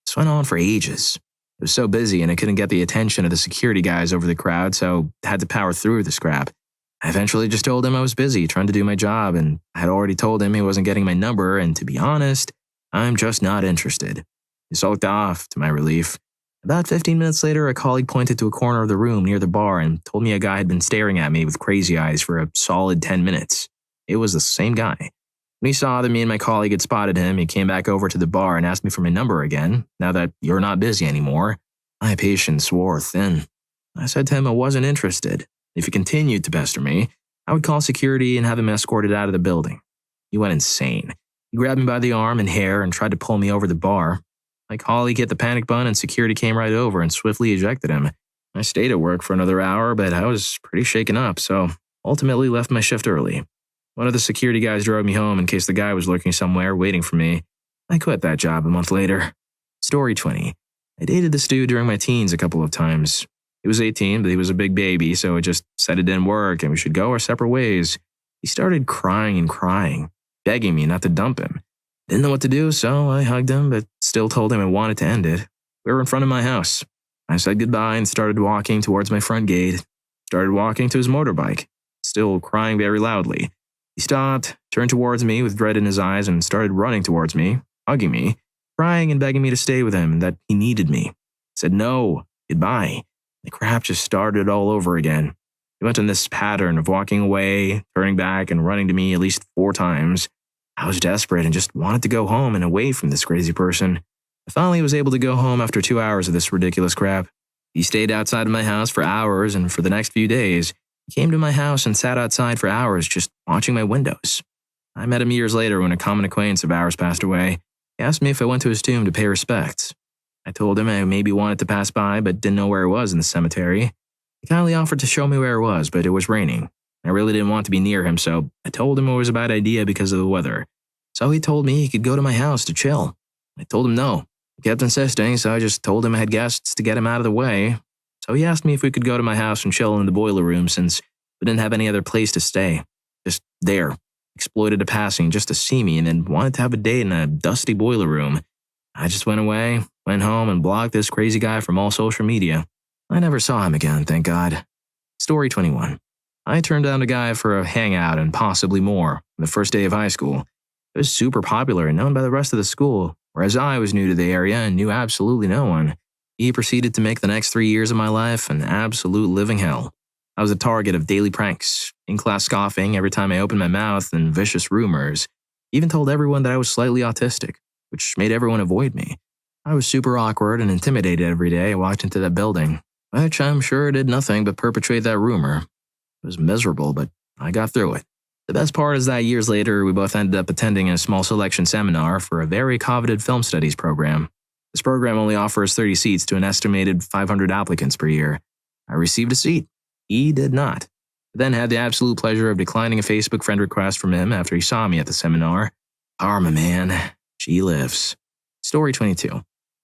This went on for ages. It was so busy and I couldn't get the attention of the security guys over the crowd, so I had to power through the scrap. I eventually just told him I was busy trying to do my job, and I had already told him he wasn't getting my number, and to be honest, I'm just not interested. He sulked off, to my relief. About 15 minutes later, a colleague pointed to a corner of the room near the bar and told me a guy had been staring at me with crazy eyes for a solid 10 minutes. It was the same guy. When he saw that me and my colleague had spotted him, he came back over to the bar and asked me for my number again, now that you're not busy anymore. My patience wore thin. I said to him I wasn't interested. If he continued to pester me, I would call security and have him escorted out of the building. He went insane. He grabbed me by the arm and hair and tried to pull me over the bar. My colleague hit the panic button and security came right over and swiftly ejected him. I stayed at work for another hour, but I was pretty shaken up, so ultimately left my shift early. One of the security guys drove me home in case the guy was lurking somewhere waiting for me. I quit that job a month later. Story 20. I dated this dude during my teens a couple of times. He was 18, but he was a big baby, so I just said it didn't work and we should go our separate ways. He started crying and crying, begging me not to dump him. Didn't know what to do, so I hugged him, but still told him I wanted to end it. We were in front of my house. I said goodbye and started walking towards my front gate. Started walking to his motorbike, still crying very loudly. He stopped, turned towards me with dread in his eyes, and started running towards me, hugging me, crying and begging me to stay with him and that he needed me. I said no, goodbye. The crap just started all over again. He went on this pattern of walking away, turning back, and running to me at least 4 times. I was desperate and just wanted to go home and away from this crazy person. I finally was able to go home after 2 hours of this ridiculous crap. He stayed outside of my house for hours, and for the next few days, he came to my house and sat outside for hours just watching my windows. I met him years later when a common acquaintance of ours passed away. He asked me if I went to his tomb to pay respects. I told him I maybe wanted to pass by but didn't know where it was in the cemetery. He kindly offered to show me where it was, but it was raining. I really didn't want to be near him, so I told him it was a bad idea because of the weather. So he told me he could go to my house to chill. I told him no. He kept insisting, so I just told him I had guests to get him out of the way. So he asked me if we could go to my house and chill in the boiler room since we didn't have any other place to stay. Just there. Exploited a passing just to see me and then wanted to have a date in a dusty boiler room. I just went away, went home, and blocked this crazy guy from all social media. I never saw him again, thank God. Story 21. I turned down a guy for a hangout and possibly more on the first day of high school. It was super popular and known by the rest of the school, whereas I was new to the area and knew absolutely no one. He proceeded to make the next 3 years of my life an absolute living hell. I was the target of daily pranks, in-class scoffing every time I opened my mouth, and vicious rumors. He even told everyone that I was slightly autistic, which made everyone avoid me. I was super awkward and intimidated every day I walked into that building, which I'm sure did nothing but perpetuate that rumor. It was miserable, but I got through it. The best part is that years later, we both ended up attending a small selection seminar for a very coveted film studies program. This program only offers 30 seats to an estimated 500 applicants per year. I received a seat. He did not. I then had the absolute pleasure of declining a Facebook friend request from him after he saw me at the seminar. Karma, man. She lives. Story 22.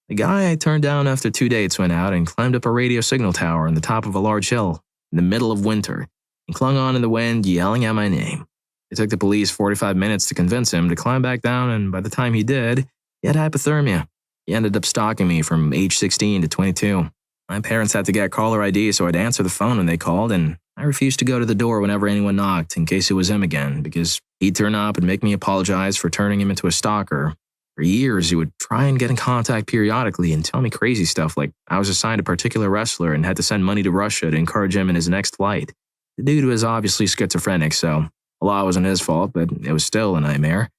The guy I turned down after 2 dates went out and climbed up a radio signal tower on the top of a large hill in the middle of winter and clung on in the wind, yelling out my name. It took the police 45 minutes to convince him to climb back down, and by the time he did, he had hypothermia. He ended up stalking me from age 16 to 22. My parents had to get caller ID, so I'd answer the phone when they called, and I refused to go to the door whenever anyone knocked in case it was him again, because he'd turn up and make me apologize for turning him into a stalker. For years, he would try and get in contact periodically and tell me crazy stuff like I was assigned a particular wrestler and had to send money to Russia to encourage him in his next flight. The dude was obviously schizophrenic, so a lot wasn't his fault, but it was still a nightmare.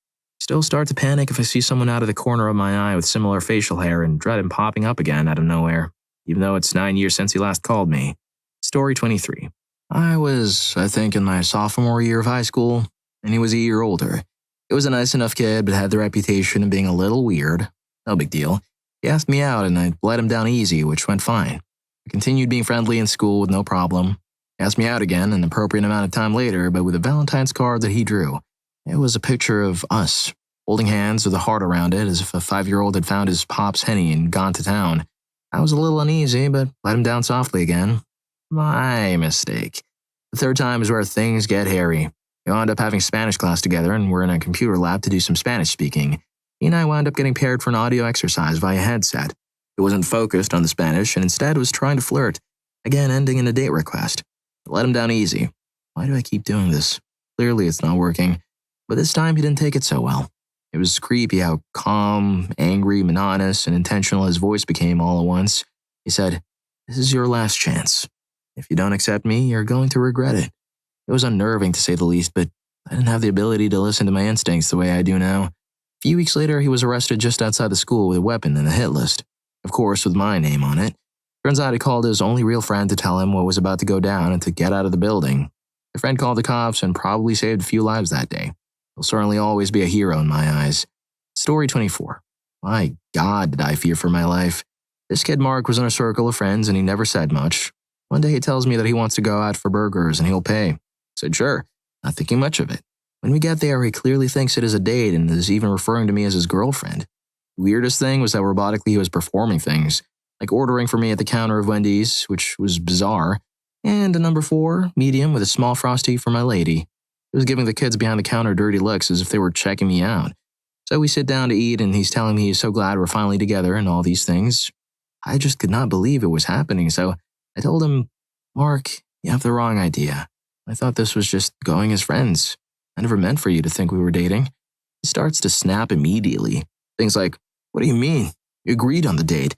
Still start to panic if I see someone out of the corner of my eye with similar facial hair and dread him popping up again out of nowhere, even though it's 9 years since he last called me. Story 23. I was, I think, in my sophomore year of high school, and he was a year older. He was a nice enough kid, but had the reputation of being a little weird. No big deal. He asked me out, and I let him down easy, which went fine. I continued being friendly in school with no problem. He asked me out again an appropriate amount of time later, but with a Valentine's card that he drew. It was a picture of us, holding hands with a heart around it as if a 5-year-old had found his Pop's Henny and gone to town. I was a little uneasy, but let him down softly again. My mistake. The third time is where things get hairy. We wound up having Spanish class together and we're in a computer lab to do some Spanish speaking. He and I wound up getting paired for an audio exercise via headset. He wasn't focused on the Spanish and instead was trying to flirt, again ending in a date request. I let him down easy. Why do I keep doing this? Clearly it's not working. But this time he didn't take it so well. It was creepy how calm, angry, monotonous, and intentional his voice became all at once. He said, "This is your last chance. If you don't accept me, you're going to regret it." It was unnerving to say the least, but I didn't have the ability to listen to my instincts the way I do now. A few weeks later, he was arrested just outside the school with a weapon and a hit list. Of course, with my name on it. Turns out he called his only real friend to tell him what was about to go down and to get out of the building. The friend called the cops and probably saved a few lives that day. He'll certainly always be a hero in my eyes. Story 24. My God, did I fear for my life. This kid Mark was in a circle of friends and he never said much. One day he tells me that he wants to go out for burgers and he'll pay. I said sure, not thinking much of it. When we get there, he clearly thinks it is a date and is even referring to me as his girlfriend. The weirdest thing was that robotically he was performing things, like ordering for me at the counter of Wendy's, which was bizarre, and a number 4, medium, with a small frosty for my lady. He was giving the kids behind the counter dirty looks as if they were checking me out. So we sit down to eat and he's telling me he's so glad we're finally together and all these things. I just could not believe it was happening, so I told him, "Mark, you have the wrong idea. I thought this was just going as friends. I never meant for you to think we were dating." He starts to snap immediately. Things like, "What do you mean? You agreed on the date."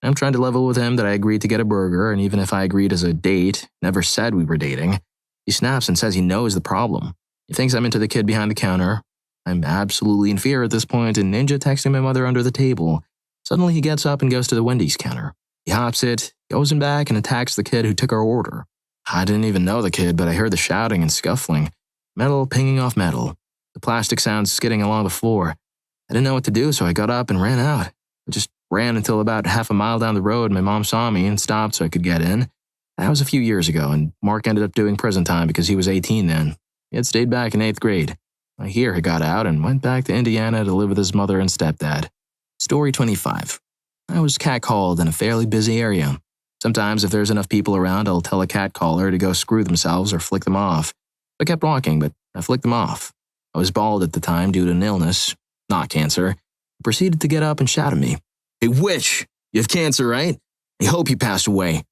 I'm trying to level with him that I agreed to get a burger, and even if I agreed as a date, never said we were dating. He snaps and says he knows the problem. He thinks I'm into the kid behind the counter. I'm absolutely in fear at this point and ninja texting my mother under the table. Suddenly he gets up and goes to the Wendy's counter. He hops it, goes in back, and attacks the kid who took our order. I didn't even know the kid, but I heard the shouting and scuffling. Metal pinging off metal. The plastic sounds skidding along the floor. I didn't know what to do, so I got up and ran out. I just ran until about half a mile down the road. My mom saw me and stopped so I could get in. That was a few years ago, and Mark ended up doing prison time because he was 18 then. He had stayed back in 8th grade. I hear he got out and went back to Indiana to live with his mother and stepdad. Story 25. I was catcalled in a fairly busy area. Sometimes if there's enough people around, I'll tell a catcaller to go screw themselves or flick them off. I kept walking, but I flicked them off. I was bald at the time due to an illness, not cancer. He proceeded to get up and shout at me. "Hey, witch! You have cancer, right? I hope you passed away."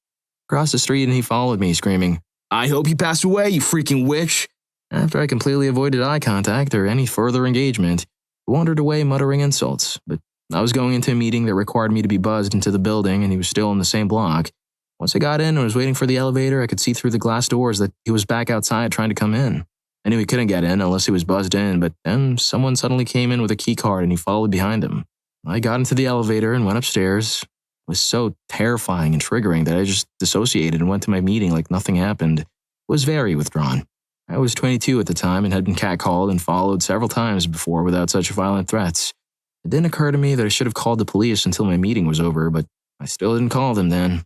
Across the street and he followed me, screaming, "I hope you passed away, you freaking witch!" After I completely avoided eye contact or any further engagement, he wandered away muttering insults, but I was going into a meeting that required me to be buzzed into the building and he was still in the same block. Once I got in and was waiting for the elevator, I could see through the glass doors that he was back outside trying to come in. I knew he couldn't get in unless he was buzzed in, but then someone suddenly came in with a key card and he followed behind him. I got into the elevator and went upstairs. It was so terrifying and triggering that I just dissociated and went to my meeting like nothing happened. I was very withdrawn. I was 22 at the time and had been catcalled and followed several times before without such violent threats. It didn't occur to me that I should have called the police until my meeting was over, but I still didn't call them then.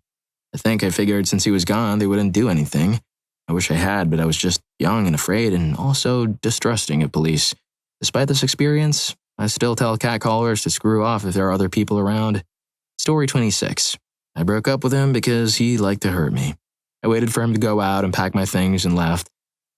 I think I figured since he was gone, they wouldn't do anything. I wish I had, but I was just young and afraid and also distrusting of police. Despite this experience, I still tell catcallers to screw off if there are other people around. Story 26. I broke up with him because he liked to hurt me. I waited for him to go out and pack my things and left.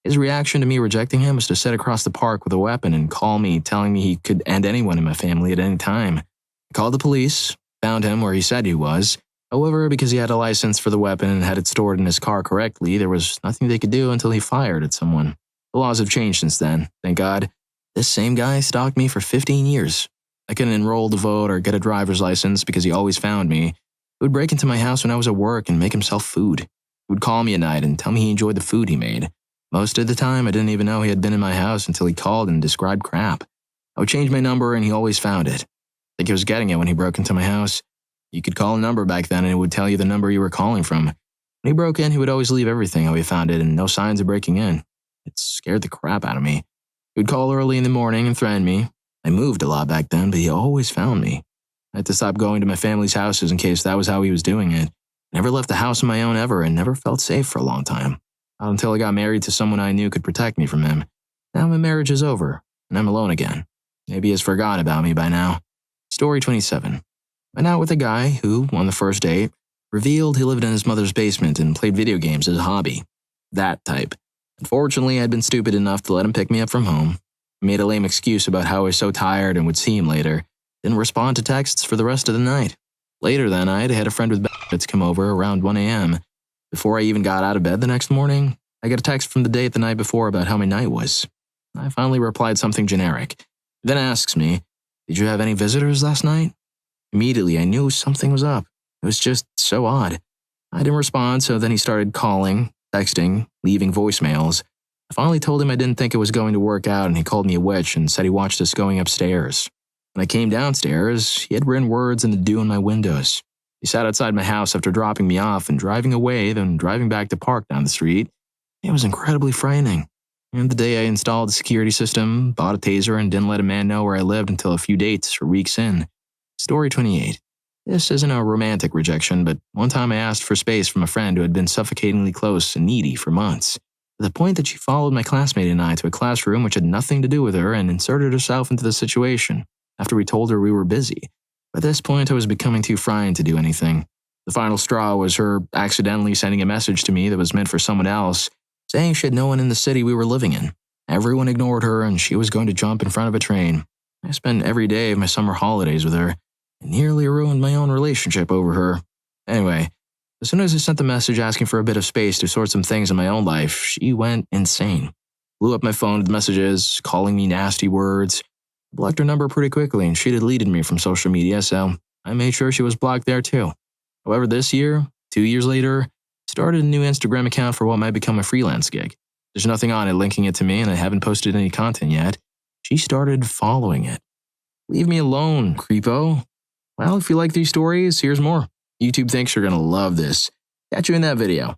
His reaction to me rejecting him was to sit across the park with a weapon and call me, telling me he could end anyone in my family at any time. I called the police, found him where he said he was. However, because he had a license for the weapon and had it stored in his car correctly, there was nothing they could do until he fired at someone. The laws have changed since then, thank God. This same guy stalked me for 15 years. I couldn't enroll to vote or get a driver's license because he always found me. He would break into my house when I was at work and make himself food. He would call me at night and tell me he enjoyed the food he made. Most of the time, I didn't even know he had been in my house until he called and described crap. I would change my number and he always found it. I think he was getting it when he broke into my house. You could call a number back then and it would tell you the number you were calling from. When he broke in, he would always leave everything how he found it and no signs of breaking in. It scared the crap out of me. He would call early in the morning and threaten me. I moved a lot back then, but he always found me. I had to stop going to my family's houses in case that was how he was doing it. I never left the house on my own ever and never felt safe for a long time. Not until I got married to someone I knew could protect me from him. Now my marriage is over, and I'm alone again. Maybe he has forgotten about me by now. Story 27. Went out with a guy who, on the first date, revealed he lived in his mother's basement and played video games as a hobby. That type. Unfortunately, I'd been stupid enough to let him pick me up from home. I made a lame excuse about how I was so tired and would see him later. Didn't respond to texts for the rest of the night. Later that night, I had a friend with benefits come over around 1 a.m. Before I even got out of bed the next morning, I got a text from the date the night before about how my night was. I finally replied something generic. He then asks me, "Did you have any visitors last night?" Immediately, I knew something was up. It was just so odd. I didn't respond, so then he started calling, texting, leaving voicemails. I finally told him I didn't think it was going to work out, and he called me a witch and said he watched us going upstairs. When I came downstairs, he had written words in the dew on my windows. He sat outside my house after dropping me off and driving away, then driving back to park down the street. It was incredibly frightening. And the day I installed the security system, bought a taser, and didn't let a man know where I lived until a few dates or weeks in. Story 28. This isn't a romantic rejection, but one time I asked for space from a friend who had been suffocatingly close and needy for months, to the point that she followed my classmate and I to a classroom which had nothing to do with her and inserted herself into the situation after we told her we were busy. By this point, I was becoming too frightened to do anything. The final straw was her accidentally sending a message to me that was meant for someone else, saying she had no one in the city we were living in. Everyone ignored her and she was going to jump in front of a train. I spent every day of my summer holidays with her. It nearly ruined my own relationship over her. Anyway, as soon as I sent the message asking for a bit of space to sort some things in my own life, she went insane. Blew up my phone with messages, calling me nasty words. Blocked her number pretty quickly and she deleted me from social media, so I made sure she was blocked there too. However, this year, 2 years later, started a new Instagram account for what might become a freelance gig. There's nothing on it linking it to me and I haven't posted any content yet. She started following it. Leave me alone, creepo. Well, if you like these stories, here's more. YouTube thinks you're gonna love this. Catch you in that video.